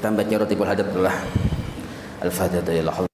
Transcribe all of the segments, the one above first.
Kita membaca Ratibul Hadab adalah Al-Fatihah.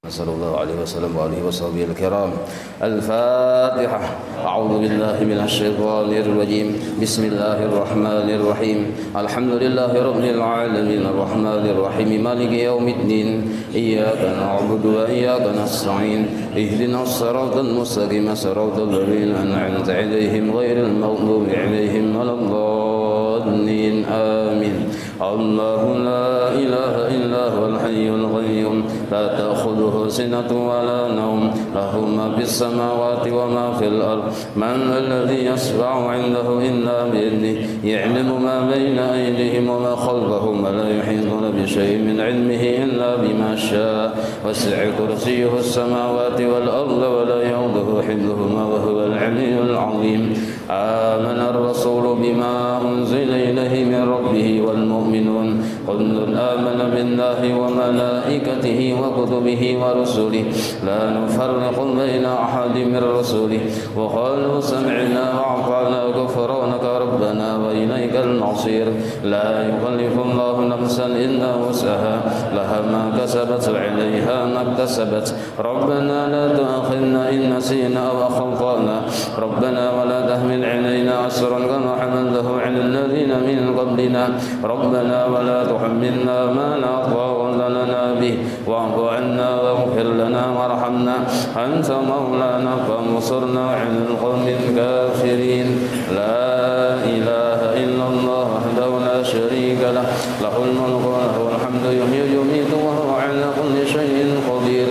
Sallallahu alaihi wasallam wa alihi washabihi al-kiram. Al-Fatihah. A'udzu billahi minasy syaithanir rajim. Bismillahirrahmanirrahim. Alhamdulillahi rabbil alamin arrahmanir rahim maliki yaumiddin. Iyyaka na'budu wa iyyaka nasta'in. Ihdinas siratal mustaqim siratal ladzina an'amta 'alaihim ghairil maghdubi 'alaihim waladdallin. Amin. Allahu la ilaha illa huwal hayyul qayyum. La ta'khudhuhu سنة ولا نوم له ما في السماوات وما في الأرض من الذي يشفع عنده إلا بإذنه يعلم ما بين أيديهم وما خلفهم ولا يحيطون بشيء من علمه إلا بما شاء وسع كرسيه السماوات والأرض ولا يؤوده حفظهما وهو العلي العظيم آمن الرسول بما أنزل إليه من ربه والمؤمنون كل آمن بالله وملائكته وكتبه ورسله لا نفرق بين أحد من رسله وقالوا سمعنا وأطعنا غفرانك ربنا وإليك المصير لا يكلف الله نفسا إلا وسعها لها ما كسبت وعليها ما اكتسبت ربنا لا تؤاخذنا إن نسينا أو أخطأنا ربنا ولا تحمل علينا إصرا كما حملته على الذين من قبلنا ربنا ولا تحملنا ما لا طاقة لنا به واعف عنا واغفر لنا وارحمنا أنت مولانا فانصرنا على القوم الكافرين لا إله إلا الله وحده لا شريك له له الملك وله الحمد يحيي ويميت وهو على كل شيء قدير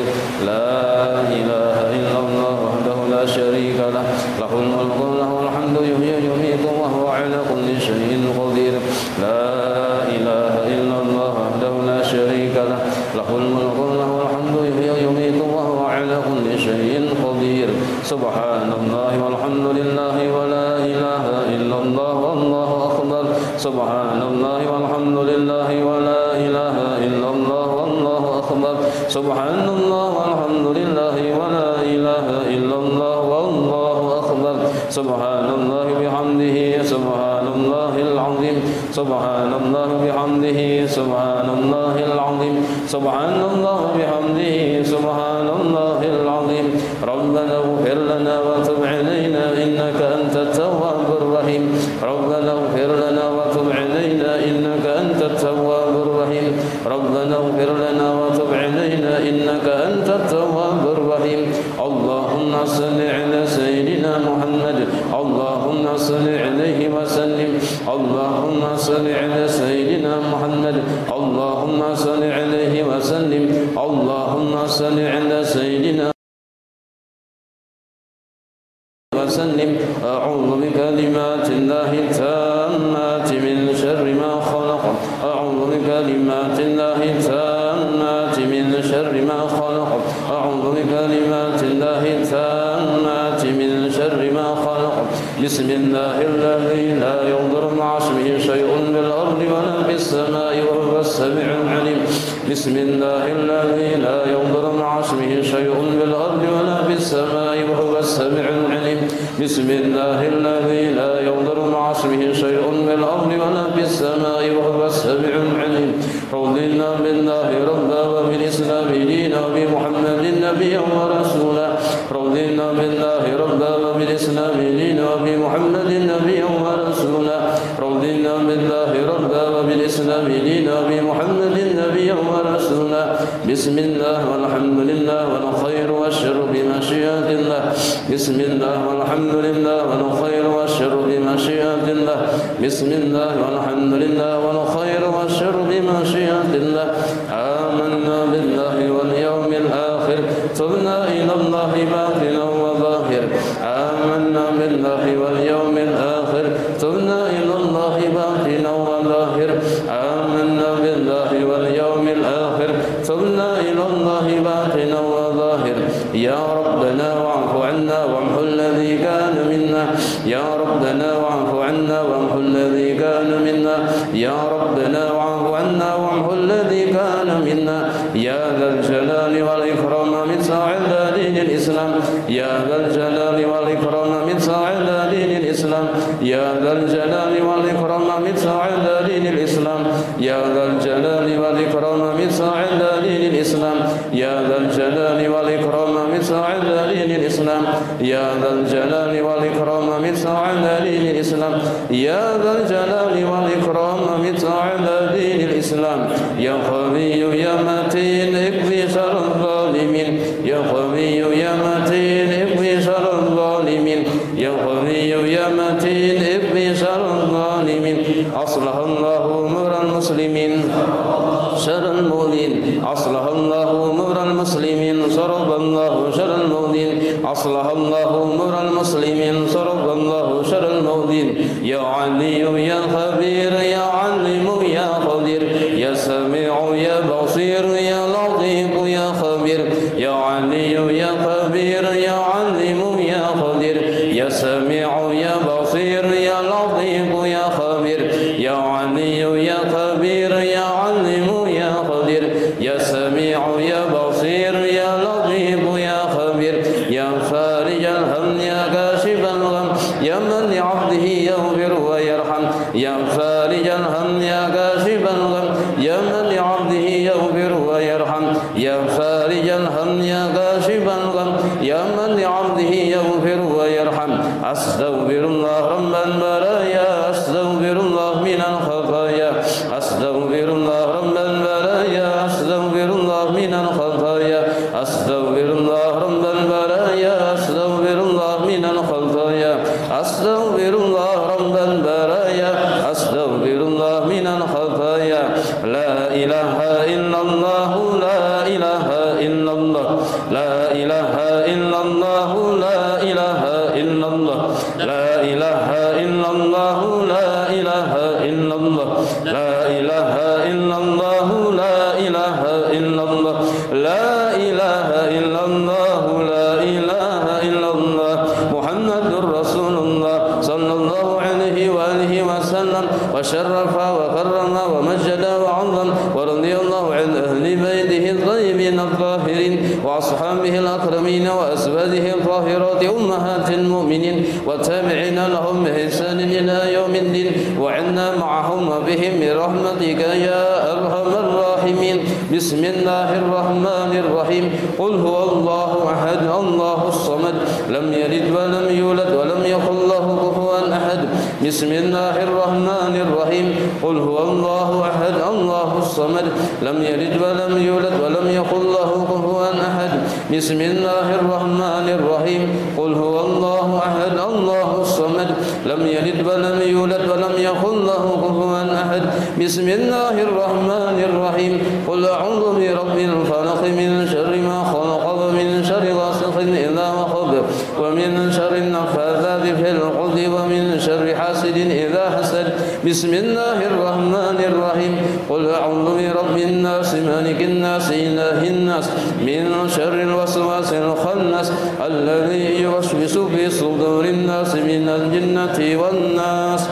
لا إله إلا الله وحده لا شريك له له الملك وله الحمد يحيي ويميت وهو على كل شيء قدير لا إله إلا الله وحده لا شريك له له الملك وله الحمد يحيي ويميت وهو على كل شيء قدير سبحان الله والحمد لله ولا إله إلا الله والله أكبر سبحان الله والحمد لله ولا إله إلا الله والله أكبر سبحان الله والحمد لله ولا إله إلا الله والله أكبر سبحان الله بحمده سبحان الله العظيم سبحان الله بحمده سبحان الله العظيم سبحان الله بحمده سبحان الله العظيم ربنا اغفر لنا وتب علينا إنك أنت التواب الرحيم ربنا اغفر لنا وتب علينا إنك أنت التواب الرحيم ربنا اغفر لنا وتب علينا إنك أنت التواب الرحيم اللهم صل على سيدنا محمد اللهم صل عليه وسلم اللهم صل على سيدنا محمد اللهم صل عليه وسلم اللهم صل على سيدنا وسلم أعوذ بكلمات الله التامات من شر ما خلق أعوذ بكلمات الله التامات من شر ما خلق أعوذ بكلمات الله التامات من شر ما خلق بسم الله الذي لا يضر مع اسمه شيء في الأرض ولا في السماء وهو السميع العليم بسم الله الذي لا يضر مع اسمه شيء في الأرض ولا في السماء وهو السميع العليم بسم الله الذي لا يضر مع اسمه شيء في الأرض ولا في السماء وهو السميع العليم رضينا بالله ربا وبالإسلام دينا وبمحمد نبيا ورسولا رضينا بالله ربا وبالإسلام دينا وبمحمد نبيا ورسولا رضينا بالله ربا وبالإسلام دينا وبمحمد نبيا ورسولا بسم الله والحمد لله والخير والشر بمشيئة الله بسم الله والحمد لله والخير والشر بمشيئة الله بسم الله والحمد لله والخير والشر بمشيئة الله آمنا بالله واليوم الآخر تبنا إلى الله باطنا وظاهر آمنا بالله واليوم الآخر تبنا إلى الله باطنا وظاهر آمنا بالله واليوم الآخر تبنا إلى الله باطنا وظاهر يا ربنا واعف عنا وامحو الذي كان منا يا ربنا واعف عنا وامحو الذي كان منا يا ربنا واعف عنا وامحو الذي كان منا يا ذا الجلال والإكرام مثل على دين الإسلام يا ذا الجلال والإكرام مثل على دين الإسلام يا ذا الجلال والإكرام مثل على دين الإسلام يا ذا الجلال والإكرام مثل على دين الإسلام يا ذا الجلال والإكرام مثل على دين الإسلام يا ذا الجلال والإكرام مثل على دين الإسلام يا ذا الجلال والإكرام مثل على دين الإسلام يا قوي يا متين اكفي شر الظالمين يا قوي يا متين اكفي شر الظالمين يا قوي يا متين اكفي شر الظالمين أصلح الله أمور المسلمين شر المؤذين أصلح الله أمور المسلمين صرف الله شر المؤذين أصلح الله أمور المسلمين صرف الله شر المؤذين يا علي يا خبير يا عليم يا قدير يا سميع يا بصير يا لطيف يا خبير يا علي يا خبير يا عليم يا قدير يا سميع يا بصير يا لطيف يا خبير يا علي يا خبير يا عليم يا قدير يا سميع يا بصير يا لطيف يا خبير يا فارج الهم يا كاشف الغم يا من لعبده يغفر ويرحم يا فارج الهم يا كاشف الغم يا من لعبده يغفر ويرحم يا فارج الهم يا كاشف الغم يا من لعبده يغفر ويرحم أستغفر الله رب البرايا أستغفر الله من الخطايا أستغفر الله رب البرايا أستغفر الله من الخطايا أستغفر الله رب البرايا أستغفر الله من الخطايا أستغفر الله رب البرايا أستغفر الله من الخطايا لا إله إلا الله لا إله إلا الله لا إله إلا الله لا إله إلا الله لا إله إلا الله لا إله إلا الله لا إله إلا الله لا إله إلا الله لا إله إلا الله لا إله إلا الله محمد رسول الله صلى الله عليه وآله وسلم وشرف وكرم ومجد وعظم ورضي الله عن أهل بيته الطيبين الطاهرين وأصحابه الأكرمين وأزواجه الطاهرات أمهات المؤمنين والتابعين لهم بإحسان إلى يوم الدين وعنا معهم وبهم برحمتك يا أرحم الراحمين بسم الله الرحمن الرحيم قل هو الله أحد الله الصمد لم يلد ولم يولد ولم يكن له كفوا أحد بسم الله الرحمن الرحيم قل هو الله أحد الله الصمد لم يلد ولم يولد ولم يكن له كفوا أحد بسم الله الرحمن الرحيم قل هو الله أحد الله الصمد لم يلد ولم يولد ولم يكن له كفوا أحد بسم الله الرحمن الرحيم قل أعوذ برب الفلق من شر ما خلق ومن شر غاسق إذا وقب ومن شر النفاثات في العقد ومن شر حاسد إذا حسد بسم الله الرحمن الرحيم قل أعوذ برب الناس مالك الناس إله الناس من شر الوسواس الخناس الذي يوسوس في صدور الناس من الجنة والناس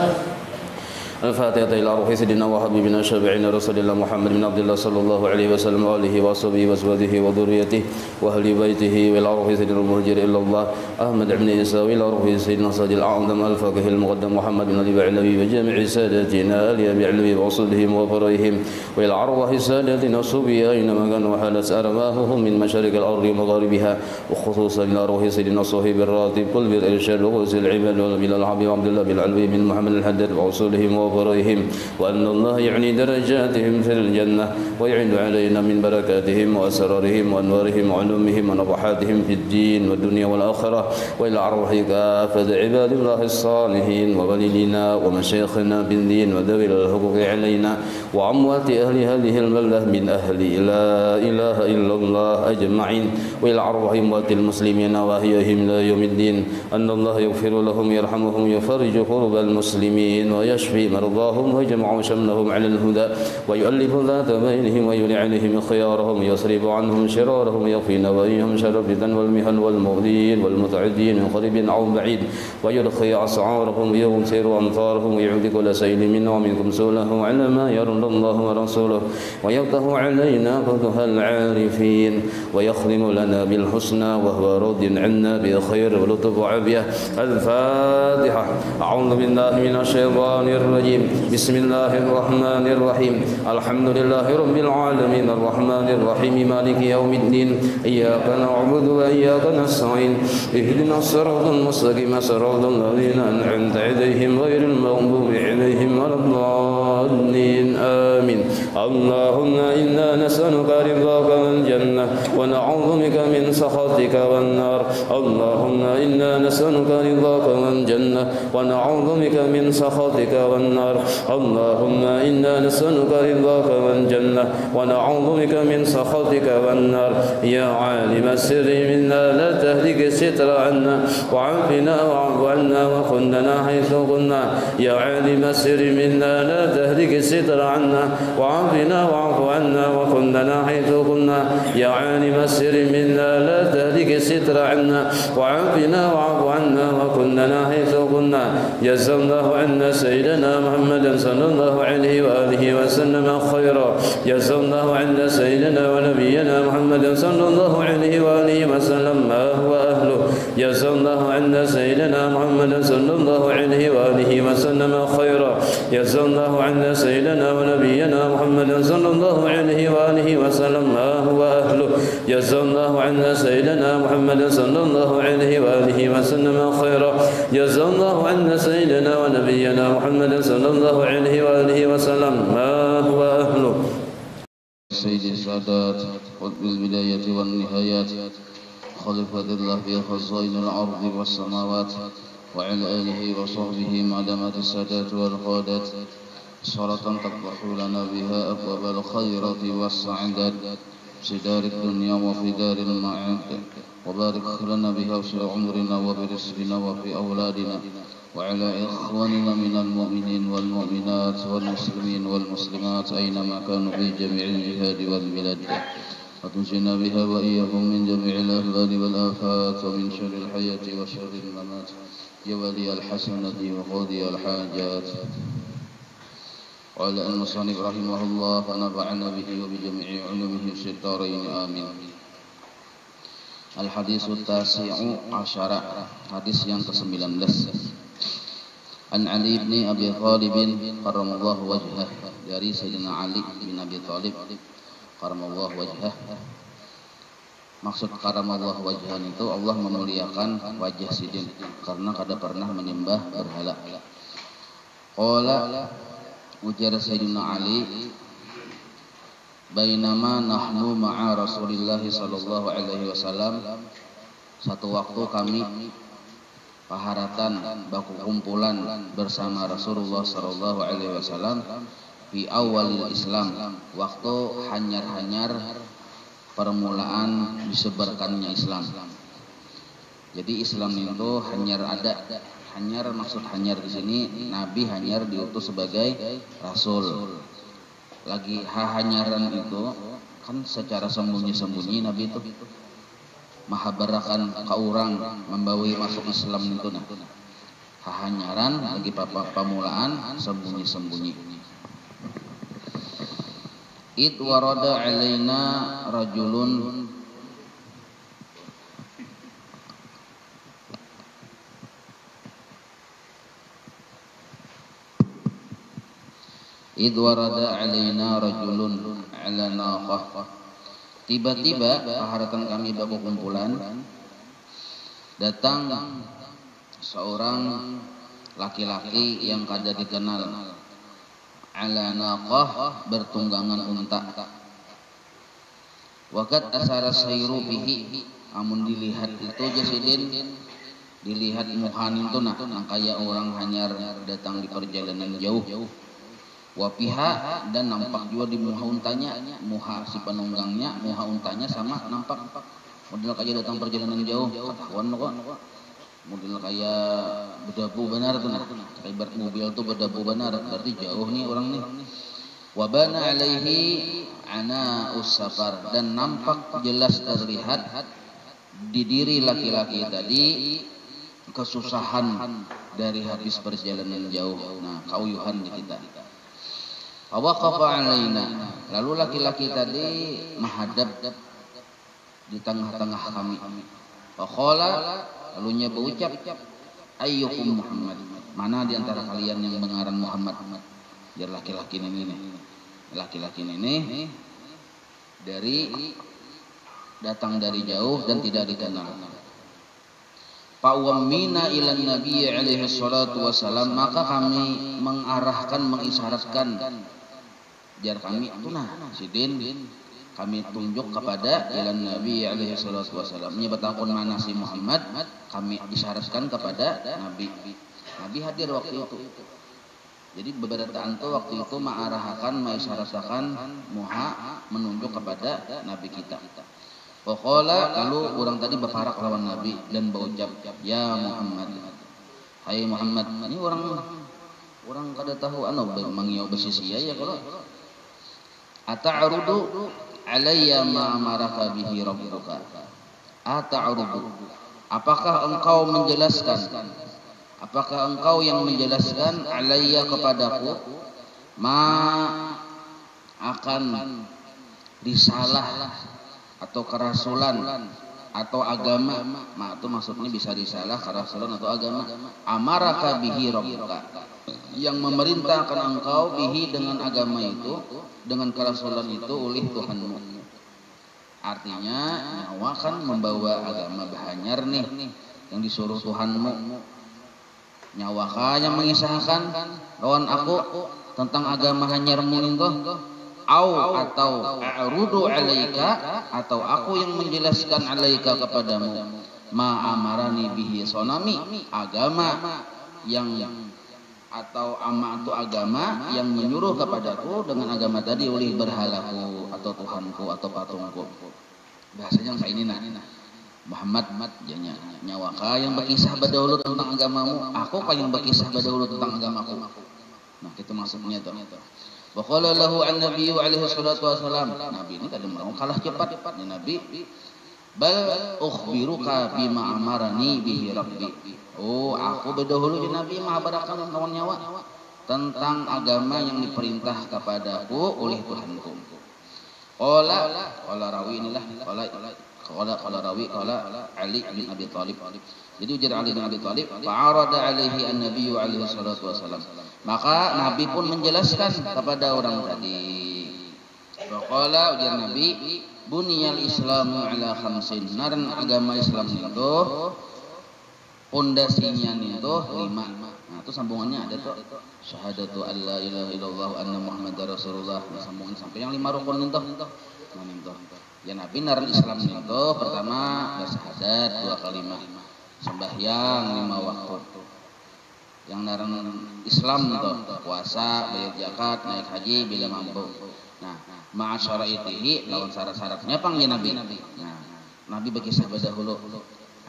الفاتحة إلى روح سيدنا وحبيبنا شفيعنا رسول الله محمد بن عبد الله صلى الله عليه وسلم وآله وصحبه وأزواجه وذريته وأهل بيته وإلى روح سيدنا المهجر إلى الله أحمد بن عيسى وإلى روح سيدنا صادق الأعظم الفقيه المقدم محمد بن أبي علوي وجميع ساداتنا آل أبي علوي وأصولهم وفرائهم وإلى أرواح ساداتنا الصوفية أينما كانوا وحالت أرواحهم من مشارق الأرض ومغاربها وخصوصا إلى روح سيدنا صهيب الراتب قل بالإرشاد وغوث العباد وبلال الحبيب عبد الله بن علوي بن محمد الحداد وأصولهم وفرائهم وأن الله يعني درجاتهم في الجنة ويعد علينا من بركاتهم وأسرارهم وأنوارهم وعلومهم ونفحاتهم في الدين والدنيا والآخرة وإلى أرواح كافة عباد الله الصالحين ووالدينا ومشايخنا بالدين وذوي الحقوق علينا وأموات أهل هذه البلدة من أهل لا إله إلا الله أجمعين وإلى أرواح أموات المسلمين وأحيائهم إلى يوم الدين أن الله يغفر لهم يرحمهم يفرج كرب المسلمين ويشفي مرضاهم ويجمع شملهم على الهدى ويؤلف ذات بينهم ويولي عليهم خيارهم ويصرف عنهم شرارهم ويغفي نوائهم شر الفتن والمحن والمؤذين والمتعدين من قريب أو بعيد ويرخي أسعارهم ويغفر أمطارهم ويعود كل سيل منا ومنكم سوله على ما يرضى الله ورسوله ويفتح علينا فتح العارفين ويخدم لنا بالحسنى وهو راض عنا بخير ولطف وعافية. الفاتحة. أعوذ بالله من الشيطان الرجيم. بسم الله الرحمن الرحيم. الحمد لله رب العالمين الرحمن الرحيم مالك يوم الدين إياك نعبد وإياك نستعين اهدنا الصراط المستقيم صراط الذين أنعمت عليهم غير المغضوب عليهم ولا الضالين آمين. اللهم إنا نسألك رضاك والجنة ونعوذ بك من سخطك والنار. اللهم إنا نسألك رضاك والجنة ونعوذ بك من سخطك والنار. اللهم إنا نسألك رضاك والجنة ونعوذ بك من سخطك والنار. يا عالم السر منا لا تهلك الستر عنا وعافنا واعف عنا وخذنا حيث كنا. يا عالم السر منا لا تهلك الستر عنا وعافنا واعف عنا وخذنا حيث كنا. يا عالم السر منا لا تهلك الستر عنا وعافنا واعف عنا وكلنا حيث كنا. جزا الله عنا سيدنا محمدا صلى الله عليه وآله وسلم خيرا. جزا الله عنا سيدنا ونبينا محمدا صلى الله عليه وآله وسلم ما هو أهله. جزا الله عنا سيدنا محمدا صلى الله عليه وآله وسلم خيرا. جزا الله عنا سيدنا ونبينا محمدا صلى الله عليه وآله وسلم ما هو أهله. جزا الله عنا سيدنا محمدا صلى الله عليه وآله وسلم خيرا. جزا الله عنا سيدنا ونبينا محمدا صلى الله عليه وآله وسلم ما هو أهله. سيد السادات قطب البداية والنهايات خليفة الله في خزائن الأرض والسماوات وعلى آله وصحبه معلمات السادات والقادات صلاة تفتح لنا بها أبواب الخيرات والسعادات في دار الدنيا وفي دار المعاد. وبارك لنا بها في عمرنا وبرزقنا وفي أولادنا وعلى إخواننا من المؤمنين والمؤمنات والمسلمين والمسلمات أينما كانوا في جميع الجهاد والبلاد. وتنجينا بها وإياهم من جميع الأهوال والآفات ومن شر الحياة وشر الممات يا ولي الحسنة وقاضي الحاجات. وعلى المصنف رحمه الله فنفعنا به وبجميع علومه في الدارين آمين. Al-haditsu tasi'u asyara. Hadis yang ke-19. An Ali bin Abi Thalib karramallahu wajhah. Dari Sayyidina Ali bin Abi Thalib karramallahu wajhah. Maksud karramallahu wajhan itu Allah memuliakan wajah sidin karena kada pernah menyembah berhala. Qala ujar Sayyidina Ali, bainama nahnu ma'a Rasulillah sallallahu alaihi wasallam, satu waktu kami paharatan baku kumpulan bersama Rasulullah sallallahu alaihi wasallam di awalil Islam, waktu hanyar-hanyar permulaan disebarkannya Islam. Jadi Islam itu hanyar ada. Hanyar maksud hanyar di sini Nabi hanyar diutus sebagai Rasul. Lagi hanyaran itu kan secara sembunyi-sembunyi Nabi itu mahabarakan ke orang membawa masuk Islam itu nah. Hanyaran lagi pamulaan sembunyi-sembunyi. Id warada alaina rajulun Id warada alaina rajulun ala naqah. Tiba-tiba paharatan kami baku kumpulan datang seorang laki-laki yang kada dikenal ala naqah bertunggangan unta. Waqad asara sayru bihi, amun dilihat itu jasidin dilihat muhanin itu nah kaya orang hanyar datang di perjalanan jauh. Wapiha dan nampak juga di muha untanya, muha si penunggangnya, muha untanya sama nampak model kayak datang perjalanan jauh. Ketahuan kok. model kayak berdebu benar tuh nah. Ibarat mobil tuh berdebu benar, berarti jauh nih orang nih. Wa bana alaihi ana usafar, dan nampak jelas terlihat di diri laki-laki tadi kesusahan dari habis perjalanan jauh. Nah, kauyuhan di kita. Awaqafa alaina, lalu laki-laki tadi menghadap di tengah-tengah kami. Faqala, lalu nya berucap, ayyukum Muhammad, mana di antara kalian yang mengaran Muhammad? Biar laki-laki ini nih. Laki-laki ini datang dari jauh dan tidak dikenal. Fa'wammina ilan Nabi alaihi salatu wassalam, maka kami mengarahkan, mengisyaratkan jar kami tunah sidin, kami tunjuk kepada ilan Nabi alaihi salatu wassalam, nyebatakun mana si Muhammad, kami isyaratkan kepada Nabi. Nabi hadir waktu itu. Jadi beberapa itu waktu itu mengarahkan, mengisyaratkan muha, menunjuk kepada Nabi kita. Pokoknya lalu orang tadi berparak lawan Nabi dan berucap, ya Muhammad, hai Muhammad. Ini orang kada tahu mangiau besisia ya kalau ata'rudu alayya ma amaraka bihi rabbuka. Ata'rudu, apakah engkau menjelaskan, apakah engkau yang menjelaskan alayya kepadaku ma akan risalah atau kerasulan atau agama. Ma itu maksudnya bisa risalah, kerasulan atau agama. Amaraka bihi rabbuka, yang memerintahkan engkau bihi dengan agama itu, dengan kerasulan itu oleh Tuhanmu. Artinya nyawa kan membawa agama bahanyar nih yang disuruh Tuhanmu. Nyawaka yang mengisahkan lawan aku tentang agama hanyarmu itu, atau a'rudu alaika, atau aku yang menjelaskan alaika kepadamu ma amarani bihi sonami, agama yang atau atau agama yang menyuruh kepadaku dengan agama tadi oleh berhalaku atau Tuhanku atau patungku. Bahasanya kayak ini nah. Muhammad janya nyawaka yang berkisah berdahulu tentang agamamu, aku kan yang berkisah berdahulu tentang agamaku. Nah, itu maksudnya tuh. Wa qala lahu an-nabiyyu alaihi salatu wasalam, Nabi ini kadang mau kalah cepat nih Nabi. Bal ukhbiruka bima amarani bihi rabbi. Oh, aku berdahulu di Nabi mengabarkan kawan nyawa tentang agama yang diperintah kepadaku oleh Tuhanku. Qala rawi inilah qala rawi Ali bin Abi Thalib. Jadi ujar Ali bin Abi Thalib, fa'arada alaihi an-nabiyyu alaihi salatu wasalam. Maka Nabi pun menjelaskan kepada orang tadi. Faqala, ujar Nabi, buniyal islamu ala khamsin. Naran agama Islam itu pondasinya itu 5. Nah, itu sambungannya ada tuh. Syahadatu alla ilaha illallah wa anna muhammadar rasulullah. Nah, sambungan sampai yang 5 rukun itu. Nah, itu. Ya Nabi naran Islam itu pertama bersyahadat 2 kalimat. Sembahyang 5 waktu. Yang naran Islam itu puasa, bayar zakat, naik haji bila mampu. Nah, ma'asyaraitihi lawan syarat-syaratnya pang ya Nabi. Nah, Nabi bagi sahabat dahulu.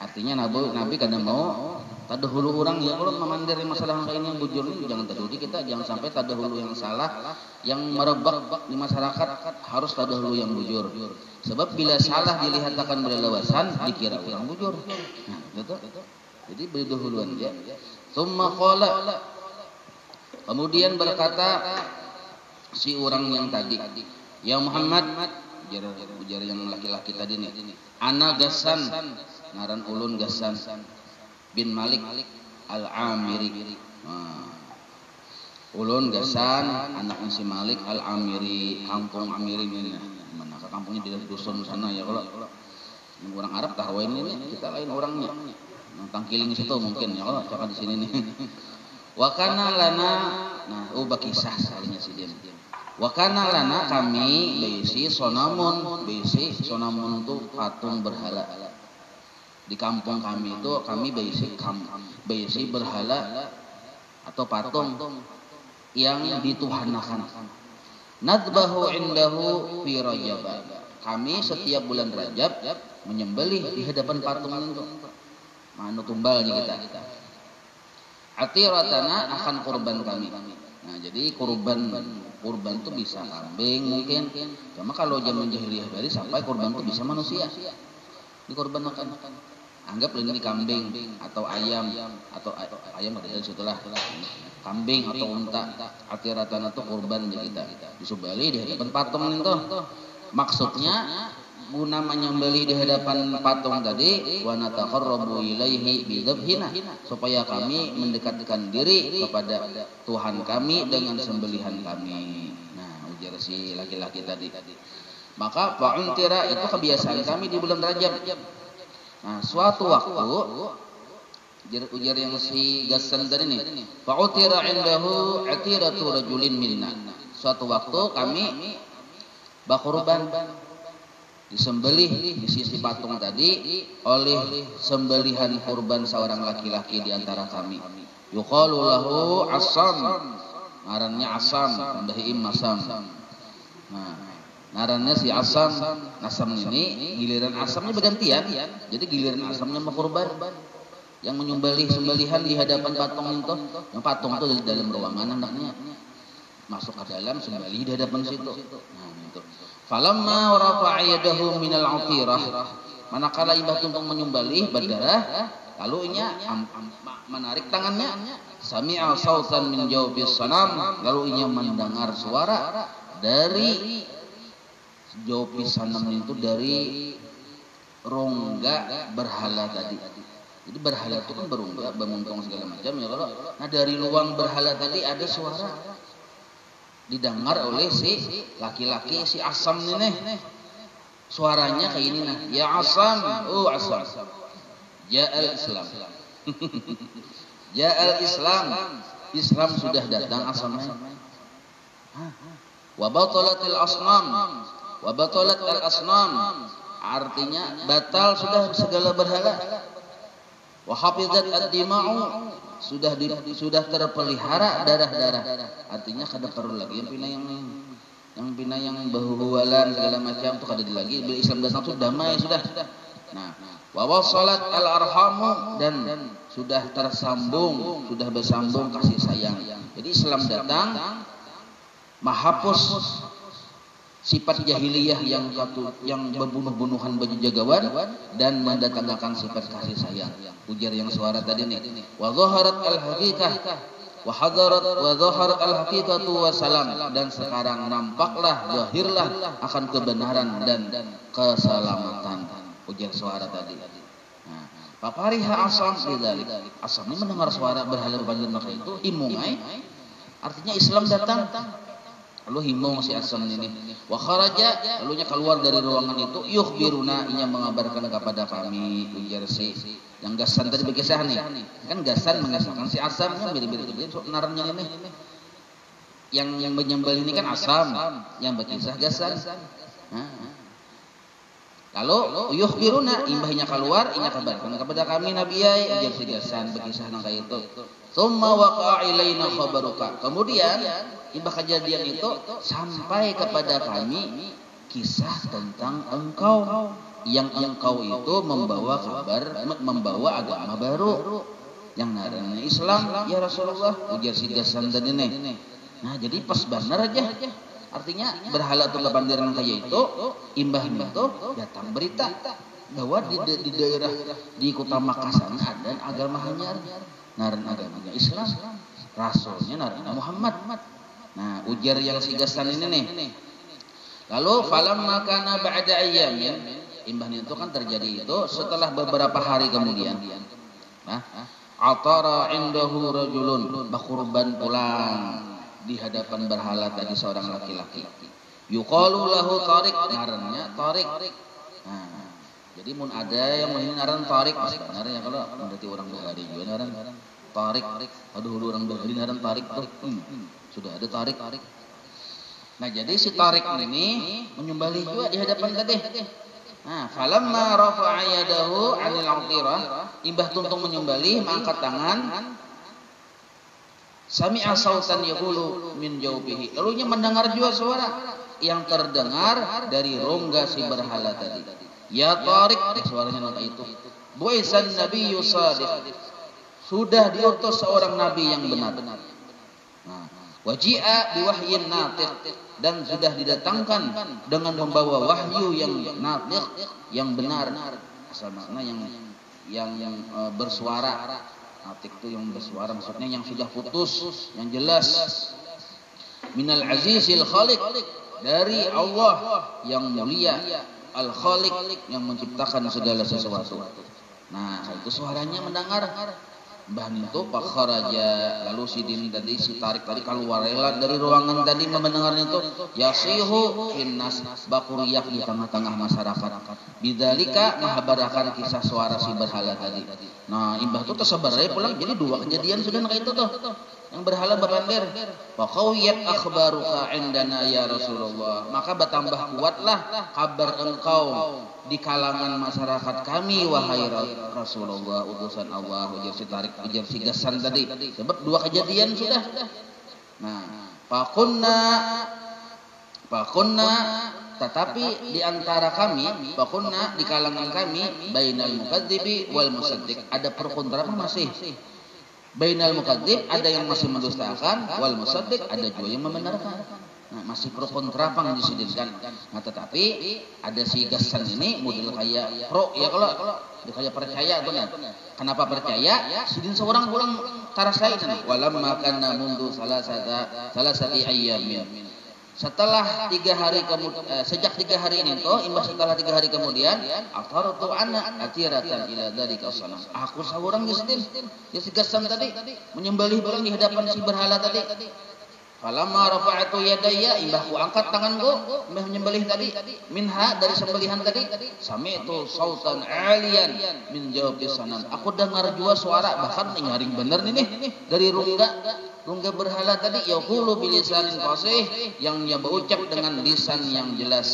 Artinya Nabi kadang mau tadahulu orang ya kalau memandiri masalah kayak ini yang bujur ini jangan tadahulu kita, jangan sampai tadahulu yang salah yang merebak di masyarakat, harus tadahulu yang bujur. Sebab bila salah dilihat akan berlewasan dikira orang bujur. Nah, gitu. Jadi berdahuluan ya. Tsumma qala, kemudian berkata si orang yang tadi, ya Muhammad, ujar yang laki-laki tadi nih, ana Gassan, ngaran ulun Gassan bin Malik al-Amiri. Ulun Gassan anaknya si Malik al-Amiri, kampung Amiri ini. Mana kampungnya di dusun sana ya, kalau orang Arab tahu ini kita lain orangnya. Tangkiling situ mungkin ya kalau cakap di sini nih. Wa kana lana, nah bakisah salahnya si dia. Wa kana lana, kami beisi sonamun itu patung berhala. Di kampung kami itu kami beisi berhala atau patung yang dituhanakan. Nadbahu indahu fi Rajab. Kami setiap bulan Rajab menyembelih di hadapan patung itu. anu tumbal kita. Atiratana akan kurban kami. Nah, jadi kurban itu bisa kambing mungkin. Cuma kalau zaman jahiliyah dari sampai kurban itu bisa manusia. Dikorbankan. Anggap ini kambing atau ayam ada di situlah. Kambing atau unta. Atiratana itu kurban kita. Disembelih di hadapan patung itu. Maksudnya guna menyembelih di hadapan patung tadi wa nataqarrabu ilaihi bidzabhina, supaya kami mendekatkan diri kepada Tuhan kami dengan sembelihan kami. Nah, ujar si laki-laki tadi. Maka fa'untira itu kebiasaan kami di bulan Rajab. Nah, suatu waktu ujar yang si Gassan tadi nih, fa'utira indahu atiratu rajulin minna. Suatu waktu kami bakurban disembelih di sisi patung tadi oleh sembelihan kurban seorang laki-laki di antara kami. Yuqalu lahu Asam, ngarannya Asam, tambahin Asam. Nah, ngarannya si Asam ini giliran Asamnya bergantian. Jadi giliran Asamnya mau kurban, yang menyembelih sembelihan di hadapan patung itu. Yang patung itu di dalam ruangan anaknya masuk ke dalam sembelih di hadapan situ. Nah, itu. Falamma rafa'a yadahu minal 'atirah, manakala Mbah Tuntung menyembelih berdarah, lalu inya menarik tangannya, sami'a sautan min jawfis sanam, lalu inya mendengar suara dari jawfis sanam itu, dari rongga berhala tadi. Jadi berhala itu kan berongga, bermontong segala macam ya kalau. Nah, dari luang berhala tadi ada suara didengar oleh si laki-laki si Asam ini. Suaranya kayak ini nah, ya Asam, oh Asam, ja'al Islam. Ja'al Islam, Islam sudah datang Asamnya. Wa batalatil asnam, wa batalat al asnam, artinya batal sudah segala berhala. Wa hafizat ad-dima'u, sudah terpelihara darah-darah. Artinya kada perlu lagi yang pina yang bahu-bahualan segala macam itu kada lagi. Bila Islam datang sudah damai sudah. Nah, wa wasalat al-arhamu, dan sudah tersambung, sudah bersambung kasih sayang. Jadi Islam datang menghapus sifat jahiliyah yang berbunuh-bunuhan baju jagawan dan mendatangkan sifat kasih sayang. Ujar yang suara tadi nih, wa zaharat al-haqiqah wa hadarat wa zaharat al-haqiqatu wa salam, dan sekarang nampaklah, zahirlah akan kebenaran dan keselamatan. Ujar suara tadi. Nah, papariha Asam bidzalik. Asam ini mendengar suara berhala berpanjang maka itu himungai, artinya Islam datang. Lalu himung si Asam ini, wa kharaja, lalunya keluar dari ruangan itu, yukhbiruna, ia mengabarkan kepada kami. Ujar si yang Gassan tadi berkisah nih, kan Gassan mengisahkan si Asamnya mirip-mirip itu narannya ini. Yang menyembelih ini kan Asam, yang berkisah Gassan. Lalu yukhbiruna, imbahnya keluar, ia kabarkan kepada kami Nabi ya, ujar si Gassan berkisah nang kayak itu. Tsumma waqa'a ilaina khabaruka, kemudian imbah kejadian itu sampai kepada kami kisah tentang engkau, yang engkau itu membawa kabar, membawa agama baru yang namanya Islam ya Rasulullah. Ujar si Gassan tadi nih. Nah, jadi pas benar aja, artinya berhala itu kepandiran kayak itu, imbahnya itu datang berita bahwa di daerah di kota Makassar ada agama hanyar, naran agamanya Islam, rasulnya naran Muhammad. Nah, ujar yang si Gassan ini nih. Lalu falamma kana ba'da ayyamin, imbahnya itu kan terjadi itu setelah beberapa hari kemudian. Nah, atara indahu rajulun, bakurban pulang di hadapan berhala tadi seorang laki-laki. Yuqalu lahu Tariq, ngarannya Tariq. Nah, jadi mun ada yang mau ngaran Tariq, sebenarnya kalau berarti orang Bukhari juga ngaran Tariq. Aduh, orang Bukhari ngaran Tariq tuh. Sudah ada Tariq. Nah, jadi si Tariq ini menyembelih juga di hadapan tadi. Nah, falamma rafa'a yadahu 'anil 'atirah, Mbah Tuntung menyembelih mengangkat tangan, sami'a sautan yaqulu min jawbihi, lalunya mendengar juga suara yang terdengar dari rongga si berhala tadi. Ya Tariq, suaranya nang itu. bu'isan nabiyyu shadiq, sudah diutus seorang nabi yang benar. Nah, waji'a biwahyin natiq, dan sudah didatangkan dengan membawa wahyu yang natiq, yang benar. Asal makna yang bersuara. Natiq itu yang bersuara, maksudnya yang sudah putus, yang jelas. Minal azizil khaliq, dari Allah yang mulia, al khaliq, yang menciptakan segala sesuatu. Nah, itu suaranya mendengar. Mbah itu Pak Kharaja, lalu si Din tadi, si Tarik tadi keluar dari ruangan tadi mendengarnya itu, yasihu innas, bakuriyak di tengah-tengah masyarakat. Bidzalika menghabarkan kisah suara si berhala tadi. Nah, Mbah itu tersebar pulang, jadi dua kejadian sudah kayak itu tuh. Yang berhala babandir. Wa qawiyat akhbaruka indana ya Rasulullah. Maka bertambah kuatlah kabar engkau di kalangan masyarakat kami wahai Rasulullah, utusan Allah. Ujar si Tarik, ujar si Gasan tadi. Sebab dua kejadian sudah. Nah, Fakunna, tetapi di antara kami, fakunna di kalangan kami, bainal mukadzibi wal musaddiq, ada perkontrapan masih. Bainal mukadzib, ada yang masih mendustakan, wal musaddiq, ada juga yang membenarkan. Nah, masih pro kontra pang disidinkan. Nah, tetapi ada si Gasan ini model kayak pro ya, kalau dia kayak percaya benar. Kenapa percaya? Sidin seorang pulang tarasai dan walamma kana mundu salasati ayyamin. Setelah 3 hari sejak 3 hari ini toh, setelah 3 hari kemudian, atartu ana atiratan ila dzalika sanam. Aku seorang Yustin, dia si Gasan tadi menyembelih barang di hadapan si berhala tadi. Falamma rafa'tu yadayya, imbahku angkat tanganku, imbah menyembelih tadi, minha dari sembelihan tadi, sami'tu sautan 'aliyan min jawfi sanam. Aku dengar juga suara, bahkan nyaring bener nih dari rungga berhala tadi, yaqulu bilisanin fasih, yang dia berucap dengan lisan yang jelas.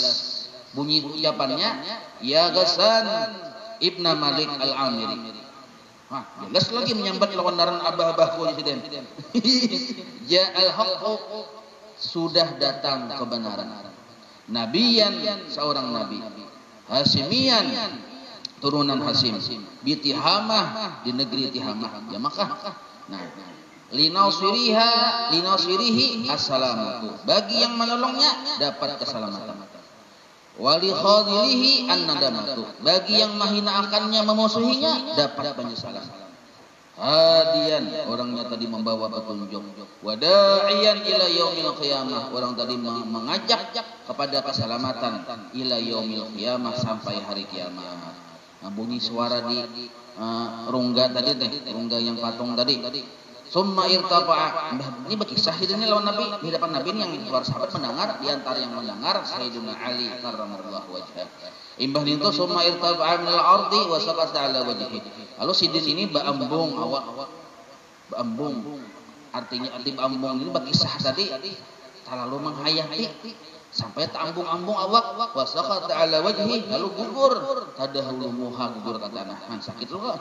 Bunyi ucapannya, ya Gasan ibna Malik al-Amiri. Jelas lagi menyambat lawan daran abah-abahku Presiden. Ja'al haqqu, sudah datang kebenaran. Nabiyan, seorang nabi. Hasimiyan, turunan Hasim. Bitihamah, di negeri Tihamah, ya Makkah. Nah, linasirihi assalamatu, bagi yang menolongnya dapat keselamatan. Wali khadilihi an-nadamatu, bagi yang menghinakannya, memusuhinya dapat penyesalan. Hadian, orangnya tadi membawa petunjuk. Wada'iyan ila yaumil qiyamah, orang tadi mengajak kepada keselamatan. Ila yaumil qiyamah, sampai hari kiamat. Nah, bunyi suara di rungga tadi rungga yang patung tadi. Summa irtafa'a, ini berkisah ini lawan Nabi, di hadapan Nabi ini yang para sahabat mendengar, di antara yang mendengar Sayyidina Ali karramallahu wajhah. Imbah itu summa irtafa'a minal ardi wa saqata ala wajhi. Lalu sidin ini baambung baambung, artinya arti baambung ini berkisah tadi terlalu menghayati sampai tambung-ambung awak, wa saqata ala wajhi, lalu gugur tadahulu muha, gugur ke tanah. Nah, sakit lu kok.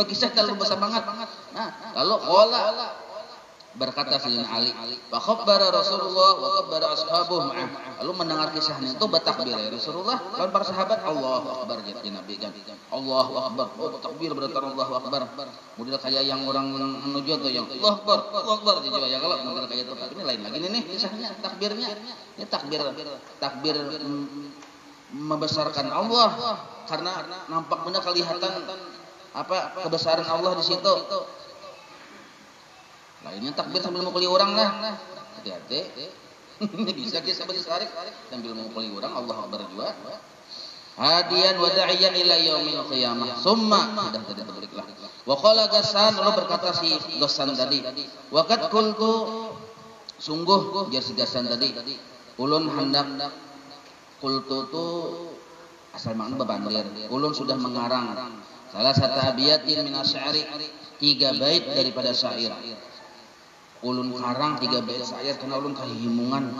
Berkisah terlalu bersemangat. Nah, lalu qala, berkata Sayyidina Ali, wa khabbara Rasulullah wa khabbara ashabuhu ma'ah. Lalu mendengar kisahnya itu bertakbir ya Rasulullah dan para sahabat, Allahu akbar, jadi Nabi kan. Allahu akbar, oh takbir berarti Allahu akbar. Model kayak yang orang menuju tuh yang Allahu akbar juga ya, kalau model kayak itu. Tapi ini lain lagi nih kisahnya, takbirnya. Ini takbir membesarkan Allah, karena nampak benar kelihatan apa kebesaran Allah di situ. Lainnya takbir sambil mukuli orang lah. Hati-hati. Bisa kisah besar sambil mukuli orang, Allah akbar juga. Hadian wa da'iyan ila yaumil qiyamah. Summa, sudah tadi terbeliklah. Wa qala Gasan, lalu berkata si Gasan tadi, wa qad qultu, sungguh jar si Gasan tadi, ulun hendak, qultu tu asal makna bebandir. Ulun sudah mengarang salah satu abiyatin min asy'ari, 3 bait daripada syair. Ulun karang 3 bait syair karena ulun kehimungan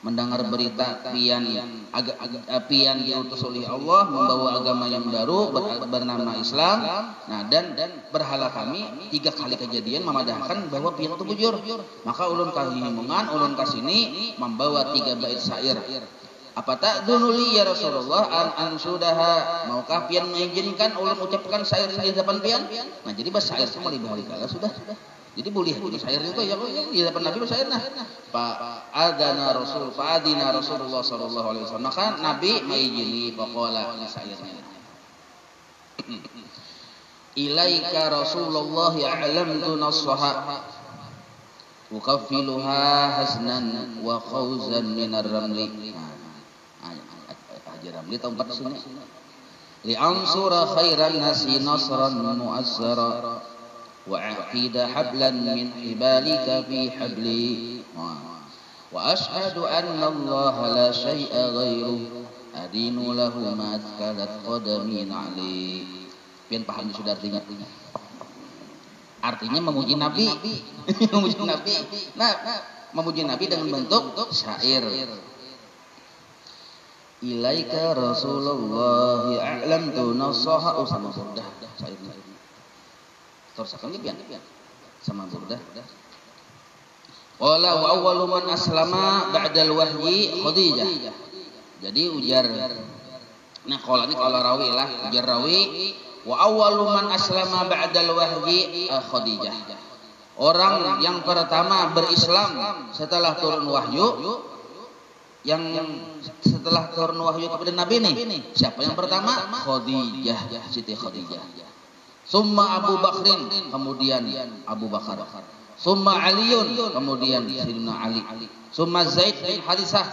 mendengar berita pian diutus oleh Allah membawa agama yang baru bernama Islam. Nah, dan berhala kami 3 kali kejadian memadahkan bahwa pian itu bujur. Maka ulun kehimungan, ulun kasini membawa 3 bait syair. Apa ta'dunu li ya Rasulullah an sudaha, maukah pian mengizinkan ulun ucapkan syair di hadapan pian? Nah, jadi bahasa syair sama libah kala sudah. Jadi boleh ini syair itu ya di hadapan Nabi syair nah. Adina Rasulullah sallallahu alaihi wasallam. Maka Nabi mengizini faqala syairnya. Ilaika Rasulullah ya'lamtu nassaha ukaffiluha hasnan wa khawzan minar ramli. Ramli tempat sini. Li ansura khairan nasi nasran mu'azzara wa aqida hablan min hibalika fi habli wa ashhadu anna Allah la syai'a ghairu adinu lahu ma atkalat qadami ali. Pian paham sudah artinya? Artinya memuji Nabi. Memuji Nabi. Nah, memuji Nabi dengan bentuk syair. Ilaika Rasulullah ya'lamtu nasaha sama burdah syairnya. Tersakan pian sama burdah. Qala wa awwalu man aslama ba'dal wahyi Khadijah. Jadi ujar. Nah, qala ini qala rawi lah, ujar rawi wa awwalu man aslama ba'dal wahyi Khadijah. Orang yang pertama berislam setelah turun wahyu, yang setelah turun wahyu kepada Nabi nih, siapa yang pertama? Khadijah, Siti Khadijah. Summa Abu Bakrin, kemudian Abu Bakar. Summa Aliun, kemudian Sayyidina Ali. Summa Zaid bin Harithah,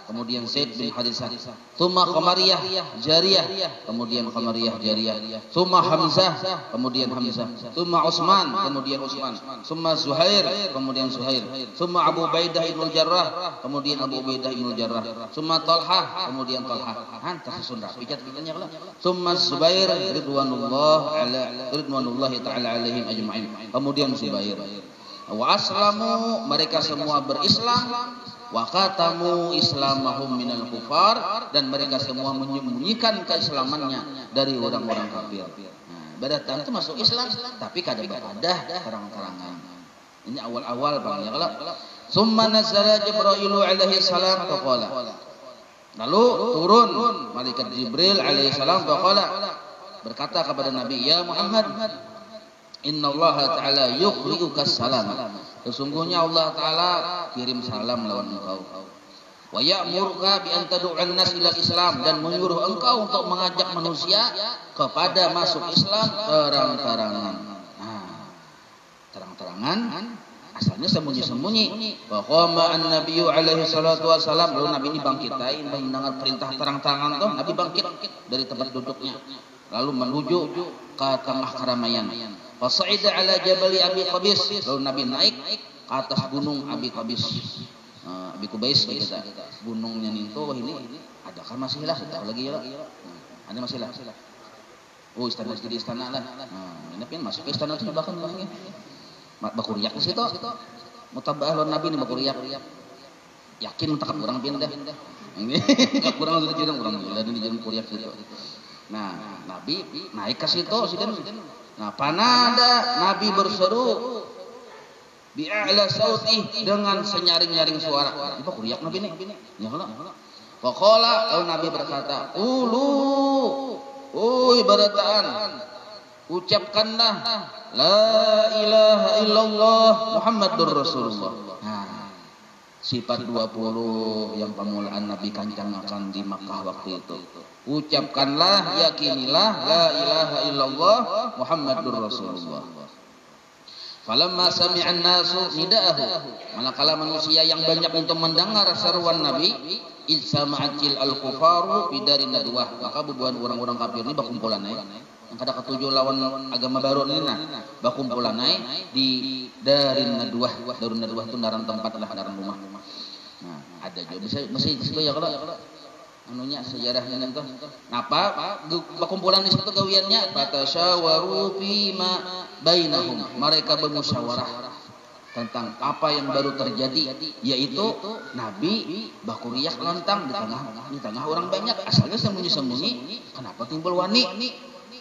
kemudian Zaid bin Harithah. Summa Qamariyah Jariyah, kemudian Qamariyah Jariyah. Summa Hamzah, kemudian Hamzah. Summa Utsman, kemudian Utsman. Summa Zuhair, kemudian Zuhair. Summa Abu Ubaidah ibn Jarrah, kemudian Abu Ubaidah ibn Jarrah. Summa Talhah, kemudian Talhah. Tersusun rapi catnya kalau. Summa Zubair ridwanullahi ta'ala alaihim ajma'in. Kemudian Zubair. Wa aslamu, mereka semua berislam. Wa qatamu islamahum minal kufar, dan mereka semua menyembunyikan keislamannya dari orang-orang kafir. Nah, badatan itu masuk Islam tapi kada beradah terang-terangan. Ini awal-awal Bang ya kalau. Summa nazala Jibril alaihi salam faqala. Lalu turun malaikat Jibril alaihi salam faqala, berkata kepada Nabi, ya Muhammad, innallaha ta'ala yukhrijuka salam. Sesungguhnya Allah Ta'ala kirim salam lawan engkau. Wa ya'muruka bi an tad'u'an nas ila Islam, dan menyuruh engkau untuk mengajak manusia kepada masuk Islam terang-terangan. Nah, terang-terangan asalnya sembunyi-sembunyi. Wa qama an-nabiyyu alaihi salatu wasalam, lalu Nabi ini bangkitain mendengar perintah terang-terangan tuh, Nabi bangkit dari tempat duduknya lalu menuju ke tengah keramaian. Fasa'ida ala jabali Abi Qabis, lalu Nabi naik ke atas gunung Abi Qabis. Abi Kubais kita. Gunungnya itu ini adakah masih lah? Tahu lagi ya. Ada masih lah. Oh, istana jadi istana lah. Ini pun masuk ke istana itu bahkan orangnya. Bakuriak di situ. Mutabah lawan Nabi ini bakuriak. Yakin tak kurang pindah. Ini kurang sudah jadi kurang dan di jalan kuriak situ. Nah, Nabi naik ke situ Nah, panada Nabi berseru bi'a'la sautih, dengan senyaring-nyaring suara. Apa kuriak Nabi ini? Ya Allah. Faqala, lalu Nabi berkata, barataan, ucapkanlah la ilaha illallah Muhammadur Rasulullah. Sifat 20 yang pemulaan Nabi kancangkan di Makkah waktu itu. Ucapkanlah, yakinilah la ilaha illallah Muhammadur Rasulullah. Falamma sami'an nasu nida'ahu, manakala manusia yang banyak untuk mendengar seruan Nabi, idsama'atil al-kufaru bidari nadwah, maka bubuhan orang-orang kafir ini berkumpulan yang kada ketujuh lawan agama baru ini berkumpulan di Darin Nadwah. Darun Nadwah itu daran tempat lah, daran rumah. Nah, ada juga masih ya kalau anunya sejarahnya itu. Napa berkumpulan di situ gawiannya batasyawaru fima bainahum. Mereka bermusyawarah tentang apa yang baru terjadi, yaitu Nabi bakuriak lantang di tengah orang banyak, asalnya sembunyi-sembunyi, kenapa timbul wani?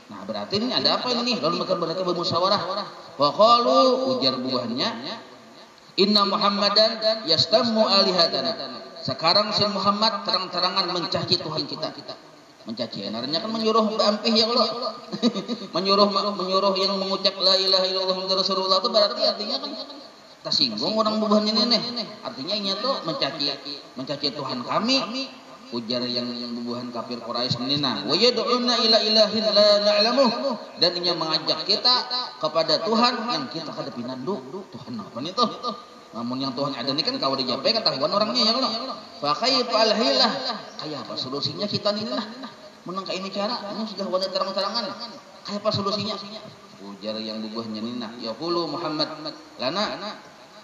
Nah, berarti ini ada apa ini? Lalu mereka bermusyawarah. Wa qalu, ujar buahnya, inna Muhammadan yastammu alihatana. Sekarang si Muhammad terang-terangan mencaci Tuhan kita. Mencaci, artinya kan menyuruh berampih ya Allah. menyuruh yang mengucap la ilaha illallah Muhammadur Rasulullah itu berarti artinya kan tersinggung orang bubuhannya nenek. Artinya ini tuh mencaci Tuhan kami. Ujar yang bubuhan kafir Quraisy nina. Wa yad'una ila ilahin la na'lamuh, dan ia mengajak kita kepada Tuhan yang kita kada pinandu. Tuhan apa itu? Namun yang Tuhan ada ini kan kalau dijapai ketahuan orangnya ya Allah. Fa kaifa alhilah? Kayak apa solusinya kita nih lah? Menang ke ini cara, ini sudah wadah terang-terangan. Kayak apa solusinya? Ujar yang bubuhnya nina. Yaqulu Muhammad lana